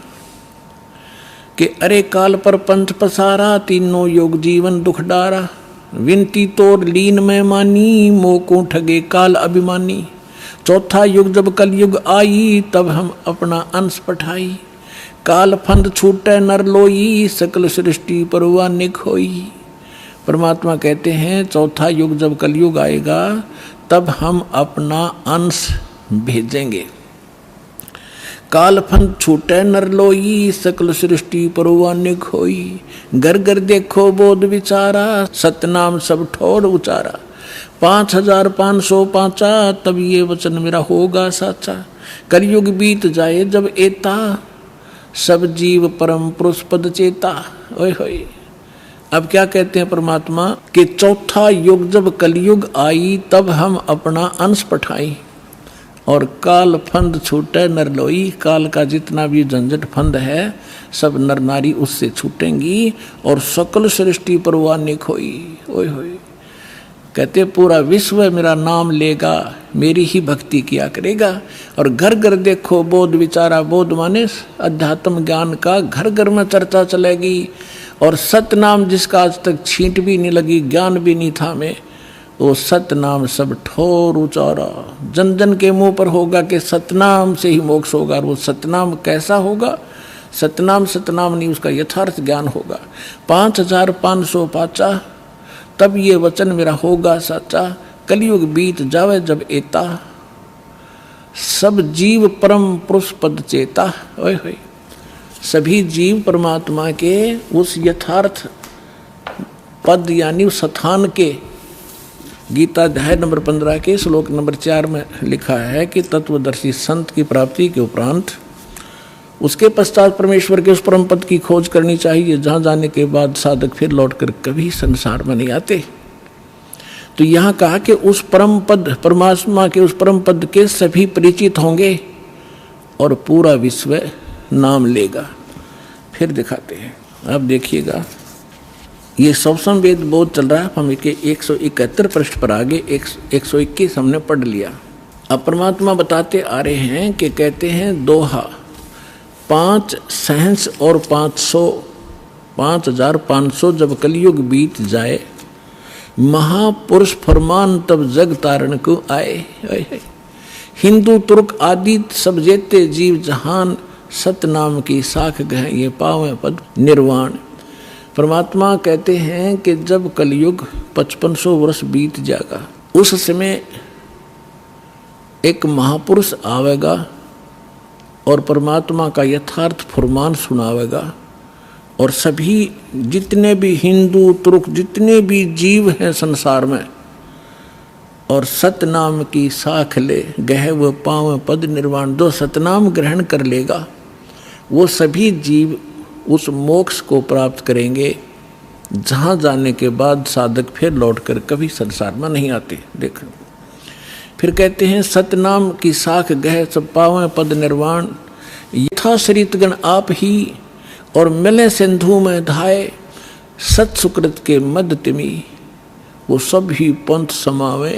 कि अरे काल पर पंथ पसारा, तीनों योग जीवन दुख डारा। विनती तोर लीन में मानी, मोको ठगे काल अभिमानी। चौथा युग जब कल युग आई, तब हम अपना अंश पठाई। काल फंद छूटे नर लोई, सकल सृष्टि परवा निक होई। परमात्मा कहते हैं चौथा युग जब कलयुग आएगा तब हम अपना अंश भेजेंगे। काल फंद छूटे नर लोई, सकल सृष्टि परवा निक होई। घर घर देखो बोध विचारा, सतनाम सब ठोड़ उचारा। 5505 तब ये वचन मेरा होगा साचा। कलयुग बीत जाए जब एता, सब जीव परम पुरुष पद चेता। ओए होए, अब क्या कहते हैं परमात्मा कि चौथा युग जब कलयुग आई, तब हम अपना अंश पठाई। और काल फंद छूटे नर लोई, काल का जितना भी झंझट फंद है सब नर नारी उससे छूटेंगी, और सकल सृष्टि परवानिक होई। ओए होए, कहते पूरा विश्व मेरा नाम लेगा, मेरी ही भक्ति किया करेगा। और घर घर देखो बोध विचारा, बोध माने अध्यात्म ज्ञान का घर घर में चर्चा चलेगी। और सतनाम जिसका आज तक छींट भी नहीं लगी, ज्ञान भी नहीं था में, वो सतनाम सब ठोर उचारा। जन जन के मुंह पर होगा कि सतनाम से ही मोक्ष होगा। और वो सतनाम कैसा होगा? सतनाम सतनाम नहीं, उसका यथार्थ ज्ञान होगा। 5505 तब ये वचन मेरा होगा साचा। कलयुग बीत जावे जब एता, सब जीव परम पुरुष पद चेता। ओए होए, सभी जीव परमात्मा के उस यथार्थ पद यानी उस स्थान के, गीता अध्याय नंबर 15 के श्लोक नंबर 4 में लिखा है कि तत्वदर्शी संत की प्राप्ति के उपरांत उसके पश्चात परमेश्वर के उस परम पद की खोज करनी चाहिए, जहाँ जाने के बाद साधक फिर लौटकर कभी संसार में नहीं आते। तो यहाँ कहा कि उस परम पद, परमात्मा के उस परम पद के सभी परिचित होंगे और पूरा विश्व नाम लेगा। फिर दिखाते हैं, अब देखिएगा ये सवसम वेद बोध चल रहा है। हम इसके 171 पृष्ठ पर आगे 121 हमने पढ़ लिया। अब परमात्मा बताते आ रहे हैं कि कहते हैं दोहा 5 सहंस और 500 5500 जब कलयुग बीत जाए, महापुरुष फरमान तब जग तारण को आए। हिंदू तुर्क आदि सब जेते जीव जहान, सतनाम की साख गह ये पावे पद निर्वाण। परमात्मा कहते हैं कि जब कलयुग 5500 वर्ष बीत जाएगा, उस समय एक महापुरुष आवेगा और परमात्मा का यथार्थ फरमान सुनावेगा। और सभी जितने भी हिंदू तुर्क जितने भी जीव हैं संसार में, और सतनाम की साख ले गह व पाव पद निर्वाण, जो सतनाम ग्रहण कर लेगा वो सभी जीव उस मोक्ष को प्राप्त करेंगे, जहाँ जाने के बाद साधक फिर लौटकर कभी संसार में नहीं आते। देखो फिर कहते हैं सतनाम की साख गह सब पावें पद निर्वाण, यथा सरितगण आप ही और मिले सिंधु में धाये, सत सुकृत के मद तिमी वो सब ही पंथ समावे।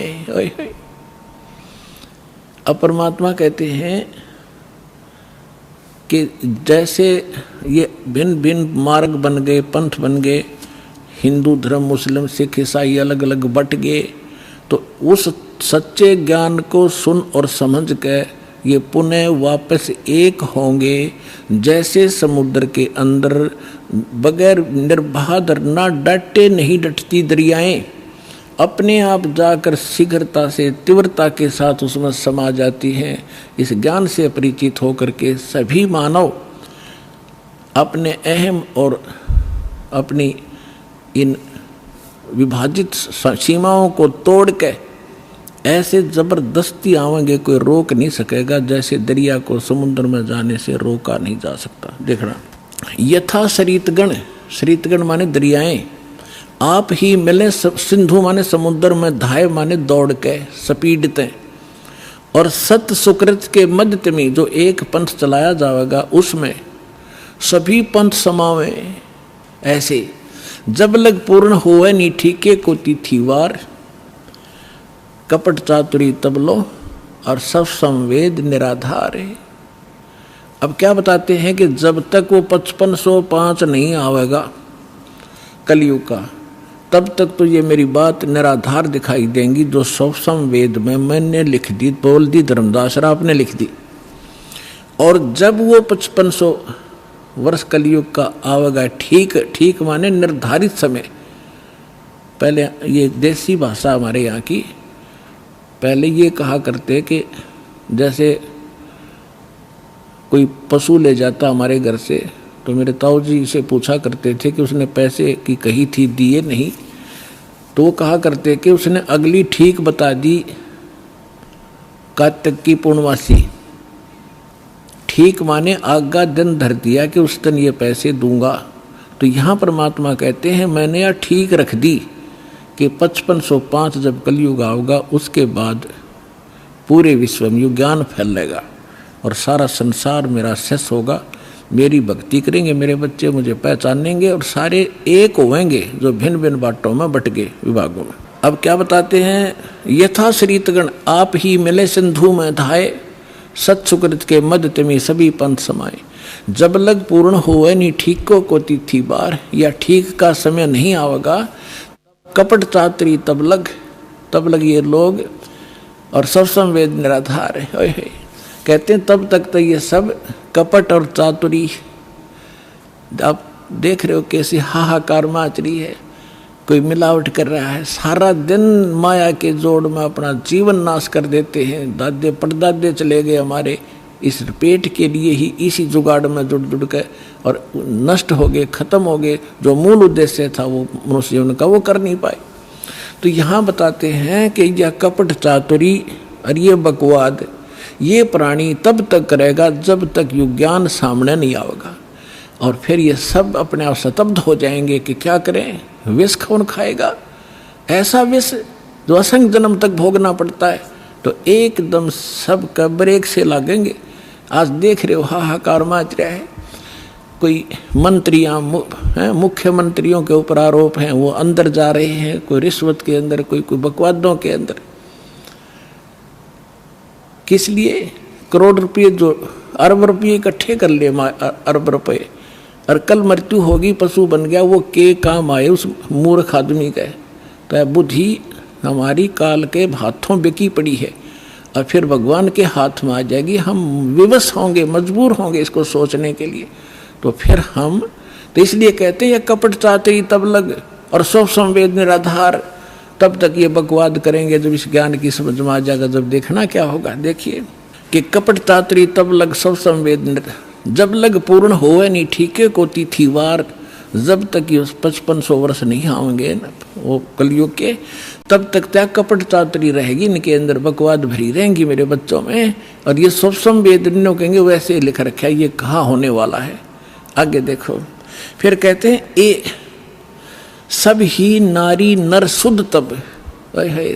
अब परमात्मा कहते हैं कि जैसे ये भिन्न भिन्न मार्ग बन गए, पंथ बन गए, हिंदू धर्म, मुस्लिम, सिख, ईसाई अलग अलग बट गए, तो उस सच्चे ज्ञान को सुन और समझ के ये पुनः वापस एक होंगे। जैसे समुद्र के अंदर बगैर निर्बाध ना डटे नहीं डटती दरियाएं अपने आप जाकर शीघ्रता से तीव्रता के साथ उसमें समा जाती हैं। इस ज्ञान से परिचित होकर के सभी मानव अपने अहम और अपनी इन विभाजित सीमाओं को तोड़ के ऐसे जबरदस्ती आवेंगे, कोई रोक नहीं सकेगा, जैसे दरिया को समुद्र में जाने से रोका नहीं जा सकता। देखना, यथा सरितगण, सरितगण माने दरियाएं, आप ही मिले सिंधु माने समुद्र में, धाय माने दौड़ के स्पीडते, और सत सुकृत के मध्य में जो एक पंथ चलाया जाएगा उसमें सभी पंथ समावे। ऐसे जब लग पूर्ण होवे नी ठीके को तिथिवार, कपट चातुरी तब लो और सब संवेद निराधार है। अब क्या बताते हैं कि जब तक वो 5505 नहीं आवेगा कलयुग का, तब तक तो ये मेरी बात निराधार दिखाई देंगी, जो सब संवेद में मैंने लिख दी, बोल दी, धर्मदास राव ने लिख दी। और जब वो 5500 वर्ष कलयुग का आवेगा, ठीक ठीक माने निर्धारित समय, पहले ये देसी भाषा हमारे यहाँ की, पहले ये कहा करते कि जैसे कोई पशु ले जाता हमारे घर से, तो मेरे ताऊ जी से पूछा करते थे कि उसने पैसे की कही थी, दिए नहीं, तो वो कहा करते कि उसने अगली ठीक बता दी, कार्तिक की पूर्णमासी, ठीक माने आगा दिन धर दिया कि उस दिन ये पैसे दूंगा। तो यहाँ परमात्मा कहते हैं मैंने यह ठीक रख दी कि 5505 जब कलयुग आएगा उसके बाद पूरे विश्व में ज्ञान फैलेगा और सारा संसार मेरा शेष होगा, मेरी भक्ति करेंगे, मेरे बच्चे मुझे पहचानेंगे और सारे एक होंगे जो भिन्न भिन्न बाटों में बट गए विभागों में। अब क्या बताते हैं, यथा श्रीतगण आप ही मिले सिंधु में धाये, सत सुकृत के मध्य में सभी पंथ समाये। जब लग पूर्ण होवे नी ठीक को तिथि बार, या ठीक का समय नहीं आवेगा, कपट चातरी तब लग ये लोग और सब संवेद निराधार है। कहते हैं तब तक तो ये सब कपट और चातुरी, आप देख रहे हो कैसी हाहाकार मच रही है, कोई मिलावट कर रहा है, सारा दिन माया के जोड़ में अपना जीवन नाश कर देते हैं। दादे परदादे चले गए हमारे इस पेट के लिए ही, इसी जुगाड़ में जुड़ के, और नष्ट हो गए, खत्म हो गए। जो मूल उद्देश्य था वो मनुष्य जीवन का वो कर नहीं पाए। तो यहाँ बताते हैं कि यह कपट चातुरी और ये बकवाद ये प्राणी तब तक करेगा जब तक युग ज्ञान सामने नहीं आएगा, और फिर ये सब अपने आप स्तब्ध हो जाएंगे कि क्या करें, विष कौन खाएगा, ऐसा विष जो असंख्य जन्म तक भोगना पड़ता है। तो एकदम सब का ब्रेक से लागेंगे। आज देख रहे हो हाहाकार मच रहा है, कोई मंत्रियां मुख्यमंत्रियों के ऊपर आरोप हैं, वो अंदर जा रहे हैं, कोई रिश्वत के अंदर, कोई बकवादों के अंदर। किस लिए? करोड़ रुपये, जो अरब रुपये इकट्ठे कर ले, अरब रुपये, और कल मृत्यु होगी, पशु बन गया, वो के काम आए उस मूर्ख आदमी का। तो बुद्धि हमारी काल के हाथों बिकी पड़ी है और फिर भगवान के हाथ में आ जाएगी। हम विवश होंगे, मजबूर होंगे इसको सोचने के लिए। तो फिर हम, तो इसलिए कहते हैं कपट चातरी तब लग और सब संवेद निराधार, तब तक ये बकवाद करेंगे जब इस ज्ञान की समझ में आ जाएगा। जब देखना क्या होगा, देखिए कि कपट चातरी तब लग सब संवेद, जब लग पूर्ण होवे नहीं ठीके को तिथिवार, जब तक ये 5500 वर्ष नहीं आएंगे ना वो कलयुग के, तब तक त्या कपट चातरी रहेगी, इनके अंदर बकवाद भरी रहेंगी मेरे बच्चों में। और ये सब संवेद कहेंगे वैसे लिख रखा है, ये कहाँ होने वाला है। आगे देखो, फिर कहते हैं ए सब ही नारी नर शुद्ध तब,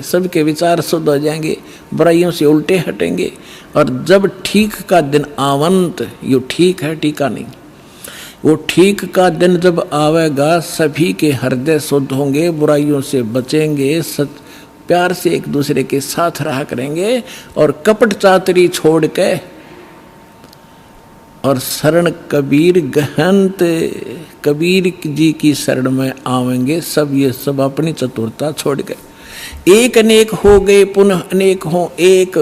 सबके विचार शुद्ध हो जाएंगे, बुराइयों से उल्टे हटेंगे। और जब ठीक का दिन आवंत, ये ठीक है टीका नहीं, वो ठीक का दिन जब आवेगा सभी के हृदय शुद्ध होंगे, बुराइयों से बचेंगे, प्यार से एक दूसरे के साथ रहा करेंगे और कपट चातरी छोड़ के और शरण कबीर गहंत, कबीर जी की शरण में आवेंगे सब। ये सब अपनी चतुरता छोड़ के एक अनेक हो गए पुनः अनेक हो एक,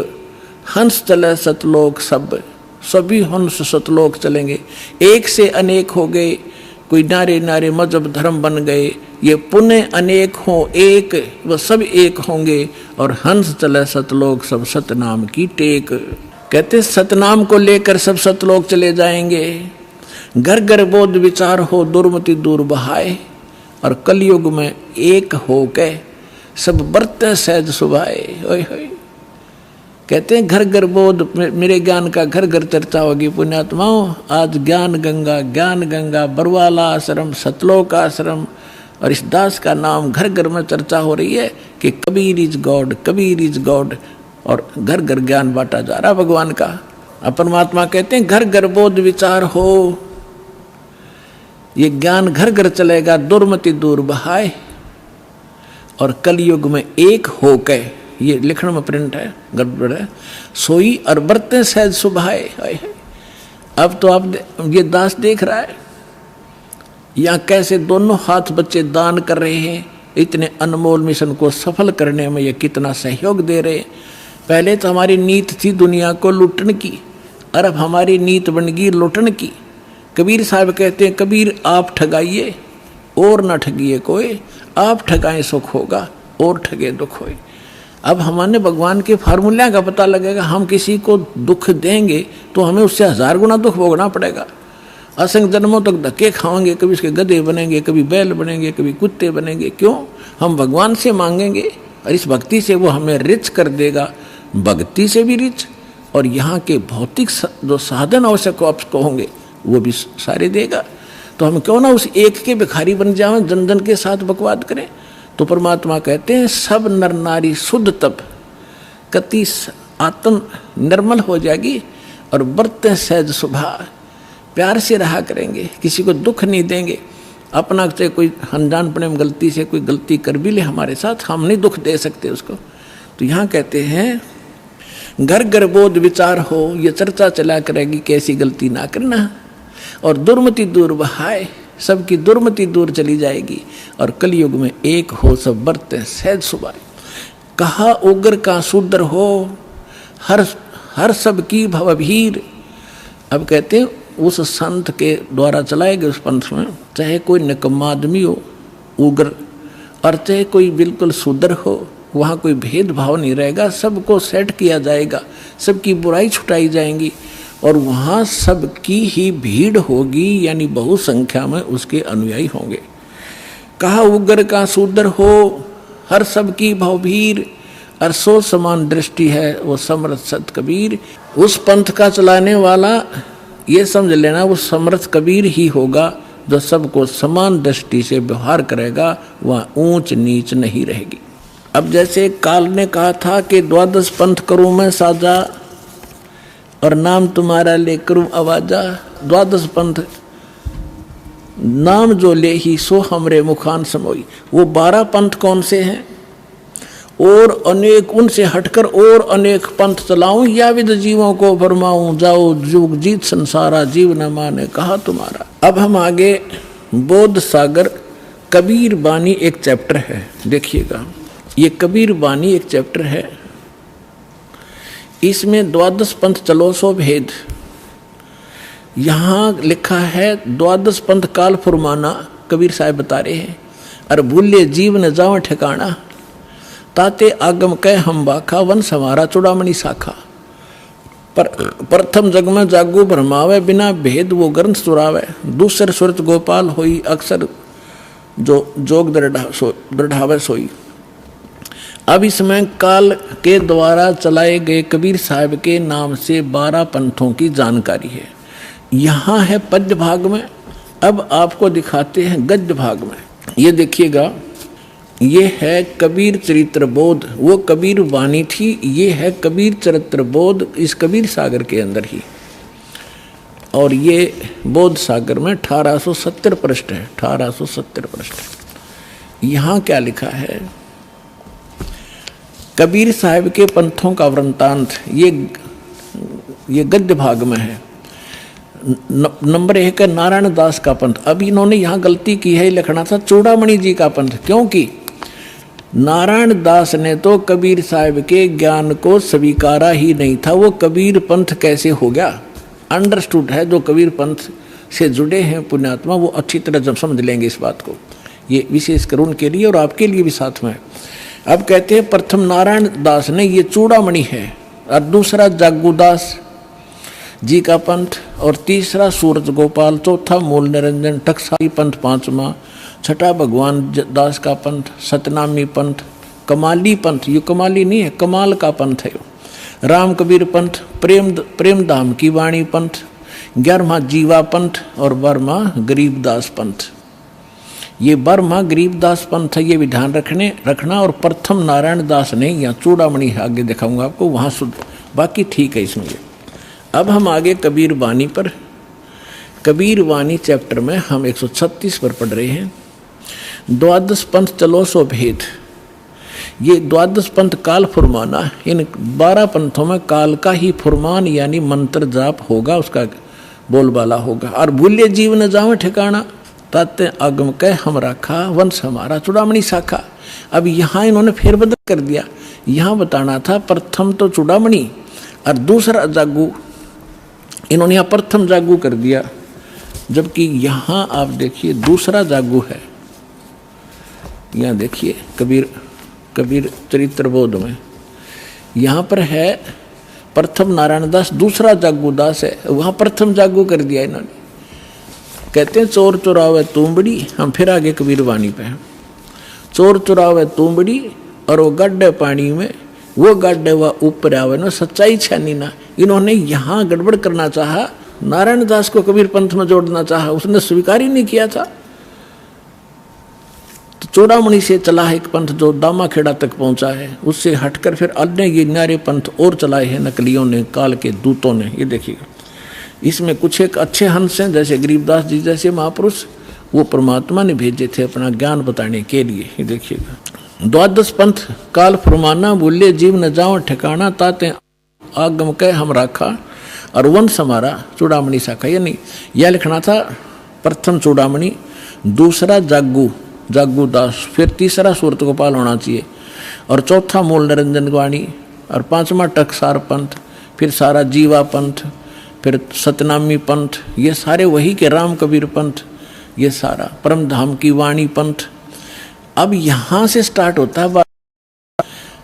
हंस चले सतलोक सब, सभी हंस सतलोक चलेंगे। एक से अनेक हो गए, कोई नारे नारे मजहब धर्म बन गए, ये पुण्य अनेक हो एक, वह सब एक होंगे और हंस चले सतलोक सब सतनाम की टेक। कहते सतनाम को लेकर सब सतलोक चले जाएंगे। घर घर बोध विचार हो दुर्मति दूर बहाए, और कलयुग में एक हो के सब बरते सहज सुभाए। ओए होए, कहते हैं घर घर बोध, मेरे ज्ञान का घर घर चर्चा होगी पुण्यात्माओं। आज ज्ञान गंगा बरवाला आश्रम, सतलोक आश्रम और इस दास का नाम घर घर में चर्चा हो रही है कि Kabir is God, Kabir is God, और घर घर ज्ञान बांटा जा रहा भगवान का। परमात्मा कहते हैं घर घर बोध विचार हो, ये ज्ञान घर घर चलेगा, दुर्मति दूर बहाए, और कलयुग में एक हो के, ये लिखण में प्रिंट है गड़बड़ है, सोई और बरते सहज सुभाए। अब तो आप ये दास देख रहा है यहाँ कैसे दोनों हाथ बच्चे दान कर रहे हैं, इतने अनमोल मिशन को सफल करने में ये कितना सहयोग दे रहे हैं। पहले तो हमारी नीत थी दुनिया को लूटने की, और अब हमारी नीत बन गई लूटने की। कबीर साहब कहते हैं कबीर आप ठगाइए और न ठगिए कोई, आप ठगाएं सुख होगा और ठगे दुख होए। अब हमारे भगवान के फार्मूला का पता लगेगा, हम किसी को दुख देंगे तो हमें उससे 1000 गुना दुख भोगना पड़ेगा। असंख्य जन्मों तक धक्के खाएंगे, कभी उसके गधे बनेंगे, कभी बैल बनेंगे, कभी कुत्ते बनेंगे। क्यों? हम भगवान से मांगेंगे और इस भक्ति से वो हमें रिच कर देगा, भक्ति से भी रिच, और यहाँ के भौतिक जो साधन आवश्यक आपको होंगे वो भी सारे देगा। तो हम क्यों ना उस एक के भिखारी बन जाएं, जन जन के साथ बकवाद करें। तो परमात्मा कहते हैं सब नर नारी शुद्ध तब कति आत्म निर्मल हो जाएगी और बरते सहज सुभा, प्यार से रहा करेंगे, किसी को दुख नहीं देंगे। अपना से कोई अनजानपने में गलती से कोई गलती कर भी ले हमारे साथ, हम नहीं दुख दे सकते उसको। तो यहाँ कहते हैं घर घर बोध विचार हो, ये चर्चा चला करेगी कैसी गलती ना करना, और दुर्मति दूर बहाए, सबकी दुर्मति दूर चली जाएगी, और कलयुग में एक हो सब बरते सहज सुभाए। कहा उग्र का शूद्र हो, हर सब की भवभीर। अब कहते हैं उस संत के द्वारा चलाए गए उस पंथ में चाहे कोई निकम्मा आदमी हो उग्र, और चाहे कोई बिल्कुल शूद्र हो, वहाँ कोई भेदभाव नहीं रहेगा, सबको सेट किया जाएगा, सबकी बुराई छुटाई जाएंगी, और वहाँ सबकी ही भीड़ होगी, यानी बहु संख्या में उसके अनुयायी होंगे। कहा उग्र का शूद्र हो, हर सबकी भवभीर, और सो समान दृष्टि है वो समर्थ सत कबीर। उस पंथ का चलाने वाला ये समझ लेना वो समर्थ कबीर ही होगा, जो सबको समान दृष्टि से व्यवहार करेगा, वहाँ ऊंच नीच नहीं रहेगी। अब जैसे काल ने कहा था कि 12 पंथ करूँ मैं साजा, और नाम तुम्हारा ले करूँ आवाजा। 12 पंथ नाम जो ले ही सो हमरे मुखान समोई। वो 12 पंथ कौन से हैं? और अनेक उनसे हटकर और अनेक पंथ चलाऊं, या विद जीवों को फरमाऊं, जाओ जुग जीत संसारा, जीव न माने कहा तुम्हारा। अब हम आगे बोध सागर कबीर बानी एक चैप्टर है, देखिएगा ये कबीर बानी एक चैप्टर है, इसमें 12 पंथ चलो सो भेद। यहाँ लिखा है 12 पंथ काल फुरमाना, कबीर साहब बता रहे हैं, और भूले जीव न जाओ ठिकाना, ताते आगम कह हम बाखा, वन समारा चुड़ामणि शाखा। पर प्रथम जग में जागू भरमावे, बिना भेद वो ग्रंथ सुरावे, दूसर सुरत गोपाल होई, अक्सर जो जोग दृढ़ावे सोई। अब इसमें काल के द्वारा चलाए गए कबीर साहब के नाम से 12 पंथों की जानकारी है। यहाँ है पद्य भाग में, अब आपको दिखाते हैं गद्य भाग में। ये देखिएगा ये है कबीर चरित्र बोध, वो कबीर वाणी थी, ये है कबीर चरित्र बोध इस कबीर सागर के अंदर ही। और ये बोध सागर में 1870 पृष्ठ है, 1870 पृष्ठ। यहाँ क्या लिखा है, कबीर साहब के पंथों का वृंतांत, ये गद्य भाग में है। नंबर 1 है नारायण दास का पंथ। अब इन्होंने यहाँ गलती की है, लिखना था चूड़ामणि जी का पंथ, क्योंकि नारायण दास ने तो कबीर साहब के ज्ञान को स्वीकारा ही नहीं था। वो कबीर पंथ कैसे हो गया, अंडरस्टूड है। जो कबीर पंथ से जुड़े हैं पुण्यात्मा, वो अच्छी तरह जब समझ लेंगे इस बात को। ये विशेष कर उनके लिए और आपके लिए भी साथ में। अब कहते हैं प्रथम नारायण दास ने, ये चूड़ामणि है, और दूसरा जागूदास जी का पंथ, और तीसरा सूरज गोपाल, चौथा मूल निरंजन टकसाली पंथ, पांचवा, छठा भगवान दास का पंथ, सतनामी पंथ, कमाली पंथ, ये कमाली नहीं है, कमाल का पंथ है, राम कबीर पंथ, प्रेम धाम की वाणी पंथ, 11वां जीवा पंथ, और 12वां गरीबदास पंथ। ये 12वां गरीबदास पंथ है, ये भी ध्यान रखना। और प्रथम नारायण दास ने, यहाँ चूड़ामणि आगे दिखाऊंगा आपको, वहाँ शुद्ध, बाकी ठीक है इसमें। अब हम आगे कबीर वाणी पर, कबीर वाणी चैप्टर में हम 136 पर पढ़ रहे हैं। द्वादश पंथ चलो सो भेद। ये द्वादश पंथ काल फुरमाना, इन 12 पंथों में काल का ही फुरमान यानी मंत्र जाप होगा, उसका बोलबाला होगा। और भूल्य जीव न जावे ठिकाना, ताते आगम कह हम राखा, वंश हमारा चूड़ामणि शाखा। अब यहाँ इन्होंने फेरबदल कर दिया, यहाँ बताना था प्रथम तो चूड़ामणि और दूसरा जागू, इन्होंने यहाँ प्रथम जागू कर दिया, जबकि यहाँ आप देखिए दूसरा जागू है। यहाँ देखिए कबीर चरित्र बोध में यहाँ पर है प्रथम नारायण दास, दूसरा जागू दास है, वहाँ प्रथम जागू कर दिया इन्होंने। कहते हैं चोर चुरावे तुमबड़ी, हम फिर आगे कबीर वाणी पे हैं। चोर चुरावे तुमबड़ी और वो गड्ढे पानी में, वो गड्ढे व ऊपर आवे ना, सच्चाई छानी ना। इन्होंने यहाँ गड़बड़ करना चाहा, नारायण दास को कबीर पंथ में जोड़ना चाहा, उसने स्वीकार ही नहीं किया था। तो चूड़ामणि से चला है एक पंथ जो दामाखेड़ा तक पहुंचा है, उससे हटकर फिर अन्य ये न्यारे पंथ और चलाए हैं नकलियों ने, काल के दूतों ने। ये देखिएगा, इसमें कुछ एक अच्छे हंस हैं, जैसे गरीबदास जी जैसे महापुरुष, वो परमात्मा ने भेजे थे अपना ज्ञान बताने के लिए। ये देखिएगा, द्वादश पंथ काल फुरमाना, भूल्य जीव न जाओ ठिकाना, ताते आगम कह हम राखा, और वंश हमारा चूड़ामणि शाखा। यानी यह लिखना था प्रथम चूड़ामणि, दूसरा जागू दास, फिर तीसरा सूरत गोपाल होना चाहिए, और चौथा मूल निरंजन वाणी, और 5वां टकसार पंथ, फिर सारा जीवा पंथ, फिर सतनामी पंथ, ये सारे वही के राम कबीर पंथ, ये सारा परम धाम की वाणी पंथ। अब यहाँ से स्टार्ट होता है,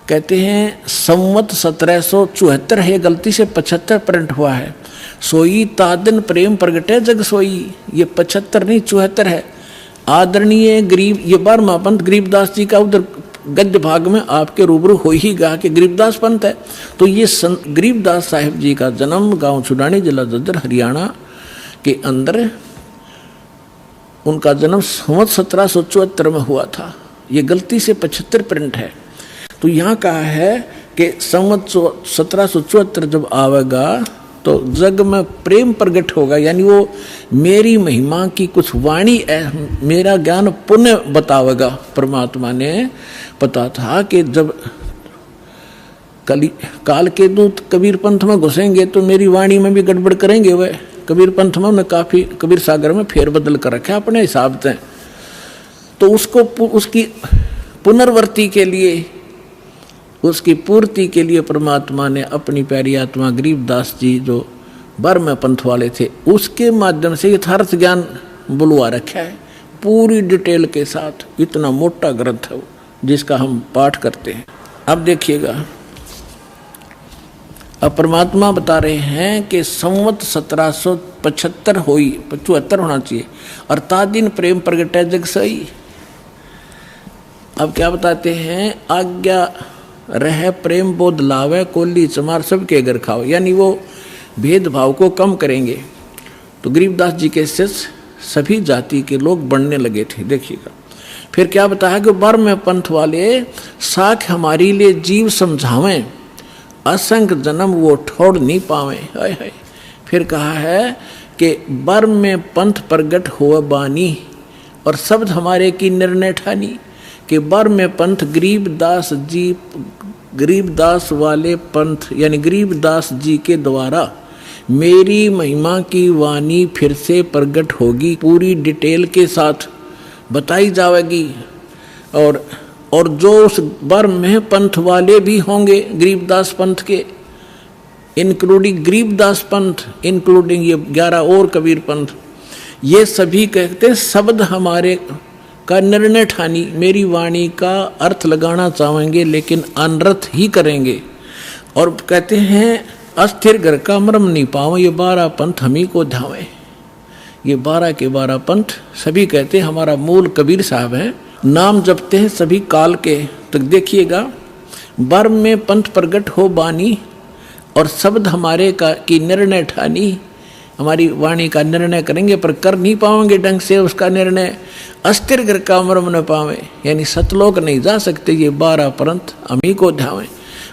कहते हैं संवत 1774 है, गलती से 75 प्रिंट हुआ है। सोई तादन प्रेम प्रगटे जग सोई, ये 75 नहीं 74 है। आदरणीय गरीब, ये 12वां पंथ गरीबदास जी का उधर गद्य भाग में आपके रूबरू हो ही गा कि गरीबदास पंथ है। तो ये गरीबदास साहिब जी का जन्म गांव छुड़ानी, जिला जज्जर, हरियाणा के अंदर, उनका जन्म संवत 1774 में हुआ था। ये गलती से 75 प्रिंट है। तो यहाँ कहा है कि संवत 1774 जब आवेगा तो जग में प्रेम प्रकट होगा, यानी वो मेरी महिमा की कुछ वाणी, मेरा ज्ञान पुण्य बतावेगा। परमात्मा ने पता था कि जब काल के दूत कबीर पंथ में घुसेंगे तो मेरी वाणी में भी गड़बड़ करेंगे। वह कबीर पंथ में उन्हें काफ़ी कबीर सागर में फेरबदल कर रखा अपने हिसाब से। तो उसको उसकी पुनर्वर्ती के लिए, उसकी पूर्ति के लिए परमात्मा ने अपनी प्यारी आत्मा गरीबदास जी जो 12वें पंथ वाले थे, उसके माध्यम से यथार्थ ज्ञान बुलवा रखा है पूरी डिटेल के साथ। इतना मोटा ग्रंथ है वो, जिसका हम पाठ करते हैं। अब देखिएगा, अब परमात्मा बता रहे हैं कि संवत 1775 हुई, 75 होना चाहिए, और तादिन प्रेम प्रगटे जग सही। अब क्या बताते हैं, आज्ञा रह प्रेम बोध लावे, कोली चमार सबके घर खाओ, यानी वो भेदभाव को कम करेंगे। तो गरीबदास जी के शिष्य सभी जाति के लोग बढ़ने लगे थे। देखिएगा, फिर क्या बताया कि बर में पंथ वाले साख हमारी लिए जीव समझावें, असंख्य जन्म वो ठोड़ नहीं पावे। हाय हाय। फिर कहा है कि बर में पंथ प्रगट हो बानी और शब्द हमारे की निर्णय ठानी, कि बर में पंथ गरीबदास जी, गरीबदास वाले पंथ यानी गरीबदास जी के द्वारा मेरी महिमा की वाणी फिर से प्रगट होगी, पूरी डिटेल के साथ बताई जाएगी। और जो उस बर में पंथ वाले भी होंगे गरीबदास पंथ के, इंक्लूडिंग गरीबदास पंथ, इंक्लूडिंग ये 11 और कबीर पंथ, ये सभी कहते हैं शब्द हमारे का निर्णय ठानी, मेरी वाणी का अर्थ लगाना चाहेंगे लेकिन अनर्थ ही करेंगे। और कहते हैं अस्थिर घर का मर्म नहीं पाओ, ये 12 पंथ हम ही को ध्यावे। ये 12 के 12 पंथ सभी कहते हैं हमारा मूल कबीर साहब हैं, नाम जपते हैं सभी काल के। तो देखिएगा, बर में पंथ प्रगट हो बानी और शब्द हमारे का की निर्णय ठानी, हमारी वाणी का निर्णय करेंगे पर कर नहीं पाएंगे ढंग से उसका निर्णय। अस्थिर घर का मर्म न पावे, यानी सतलोक नहीं जा सकते, ये 12 पंथ हम ही को ध्यावे।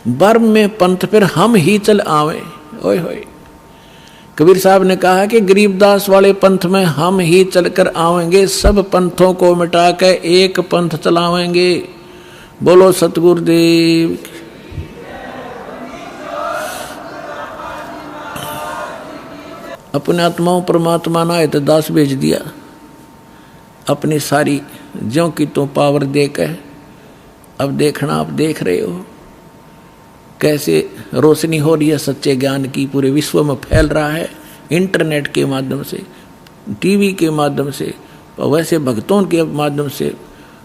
बर में पंथ फिर हम ही चल आवे। ओए होए, कबीर साहब ने कहा कि गरीबदास वाले पंथ में हम ही चलकर आवेंगे, सब पंथों को मिटा के एक पंथ चलावेंगे। बोलो सतगुरुदेव। अपने आत्माओं परमात्मा ना है तो दास भेज दिया, अपनी सारी ज्यों की तो पावर देकर। अब देखना, आप देख रहे हो कैसे रोशनी हो रही है सच्चे ज्ञान की, पूरे विश्व में फैल रहा है इंटरनेट के माध्यम से, टीवी के माध्यम से, वैसे भक्तों के माध्यम से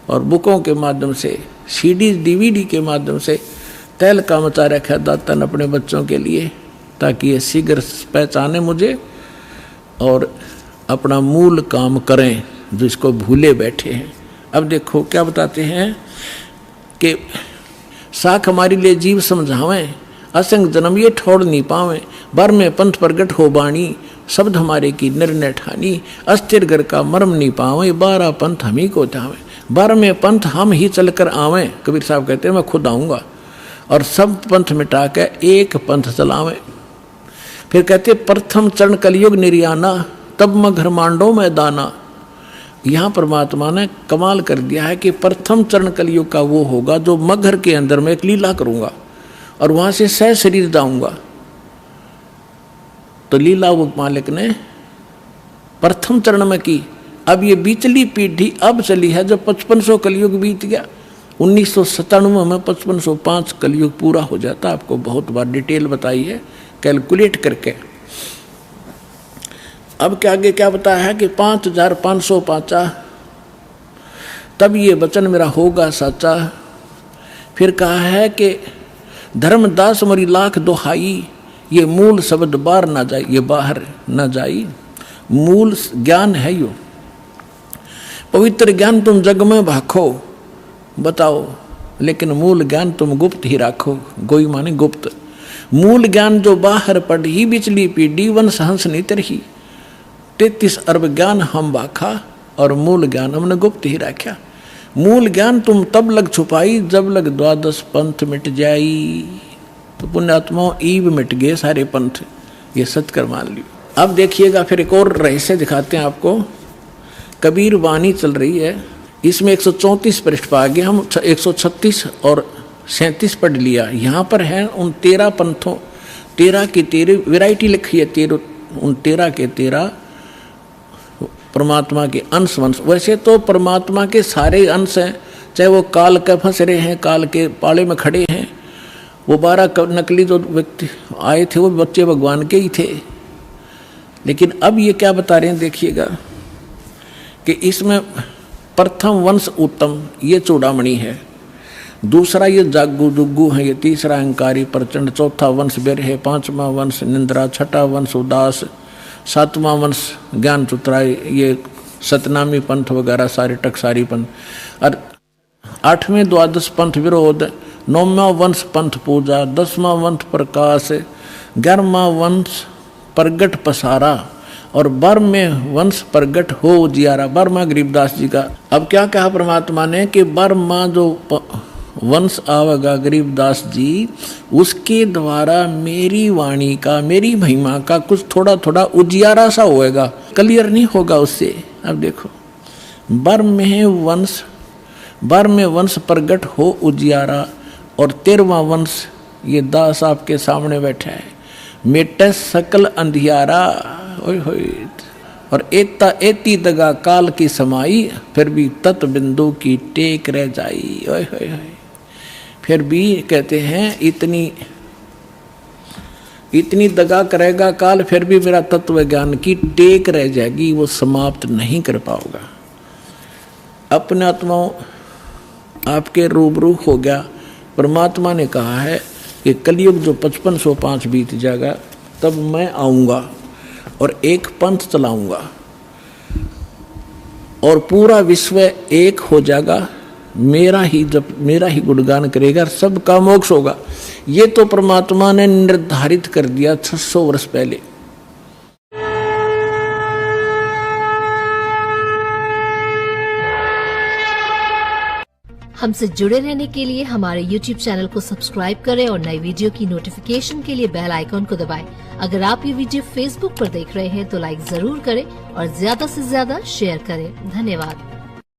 और बुकों के माध्यम से, सीडीज डीवीडी के माध्यम से। तैल का मचा रखा दाता ने अपने बच्चों के लिए, ताकि ये शीघ्र पहचाने मुझे और अपना मूल काम करें जो इसको भूले बैठे हैं। अब देखो क्या बताते हैं कि साख हमारी लिए जीव समझावें, असंग जन्म ये ठोड़ नहीं पावें, बर में पंथ प्रगट हो बाणी, शब्द हमारे की निर्णय ठानी, अस्थिर घर का मर्म नहीं पावें, 12 पंथ हम ही को ध्यावें। बर में पंथ हम ही चलकर आवें, कबीर साहब कहते हैं मैं खुद आऊँगा और सब पंथ मिटा के एक पंथ चलावें। फिर कहते प्रथम चरण कलयुग निर्याना, तब मैं घर मांडो में दाना। यहाँ परमात्मा ने कमाल कर दिया है कि प्रथम चरण कलयुग का वो होगा जो मगर के अंदर मैं एक लीला करूंगा और वहां से सह शरीर दाऊंगा। तो लीला वो मालिक ने प्रथम चरण में की। अब ये बीचली पीढ़ी अब चली है जब 5500 कलयुग बीत गया। 1997 में 5505 कलयुग पूरा हो जाता। आपको बहुत बार डिटेल बताई है कैलकुलेट करके। अब क्या आगे क्या बताया है कि 5505 तब ये वचन मेरा होगा सच्चा। फिर कहा है कि धर्मदास मरी लाख दोहाई, ये मूल शब्द बाहर ना जाए, ये बाहर ना जाई। मूल ज्ञान है यो, पवित्र ज्ञान तुम जग में भाखो, बताओ, लेकिन मूल ज्ञान तुम गुप्त ही राखो। गोई माने गुप्त। मूल ज्ञान जो बाहर पढ़ी बिचली पीढ़ी, वंश हंस नितर ही। 33 अरब ज्ञान हम बाखा और मूल ज्ञान हमने गुप्त ही रखा। मूल ज्ञान तुम तब लग छुपाई जब लग 12 पंथ मिट जाई। तो पुण्यात्माओं ईब मिट गए सारे पंथ, ये सत्कर मान लियो। अब देखिएगा फिर एक और रहस्य दिखाते हैं आपको। कबीर वाणी चल रही है, इसमें 134 पृष्ठ पर आगे हम 136 और 37 पढ़ लिया। यहाँ पर है उन 13 पंथों, 13 की 13 वैरायटी लिखी है, 13 के 13 परमात्मा के अंश वंश। वैसे तो परमात्मा के सारे अंश हैं, चाहे वो काल के फंस रहे हैं, काल के पाले में खड़े हैं। वो 12 नकली जो व्यक्ति आए थे वो बच्चे भगवान के ही थे। लेकिन अब ये क्या बता रहे हैं देखिएगा कि इसमें प्रथम वंश उत्तम, ये चूड़ामणि है। दूसरा ये जागू जुग्गू है, ये तीसरा अहंकारी प्रचंड, चौथा वंश बेर है, 5वां वंश निंद्रा, 6ठा वंश उदास, 7वां वंश ज्ञान चुतराई, ये सतनामी पंथ वगैरह सारे टकसारी पंथ, और 8वें 12 पंथ विरोध, 9वां वंश पंथ पूजा, 10वां वंश प्रकाश, 11वां वंश प्रगट पसारा, और बर्म में वंश प्रगट हो उजियारा, बर्मा गरीबदास जी का। अब क्या कहा परमात्मा ने कि बर्मा जो वंश आवेगा गरीबदास जी, उसके द्वारा मेरी वाणी का, मेरी महिमा का कुछ थोड़ा थोड़ा उजियारा सा होएगा, क्लियर नहीं होगा उससे। अब देखो, बर्म में वंश प्रगट हो उजियारा, और 13वां वंश ये दास आपके सामने बैठा है, मेटे सकल अंधियारा, ओए होए, और एता एती दगा काल की समाई, फिर भी तत् बिंदु की टेक रह जाई, ओए होए होए। फिर भी कहते हैं इतनी दगा करेगा काल, फिर भी मेरा तत्व ज्ञान की टेक रह जाएगी, वो समाप्त नहीं कर पाओगा। अपने आत्माओं आपके रूबरू हो गया। परमात्मा ने कहा है कि कलयुग जो 5505 बीत जाएगा, तब मैं आऊँगा और एक पंथ चलाऊँगा और पूरा विश्व एक हो जाएगा, मेरा ही गुणगान करेगा, सबका मोक्ष होगा। ये तो परमात्मा ने निर्धारित कर दिया 600 वर्ष पहले। हमसे जुड़े रहने के लिए हमारे YouTube चैनल को सब्सक्राइब करें और नई वीडियो की नोटिफिकेशन के लिए बेल आइकॉन को दबाएं। अगर आप ये वीडियो Facebook पर देख रहे हैं तो लाइक जरूर करें और ज्यादा से ज्यादा शेयर करें। धन्यवाद।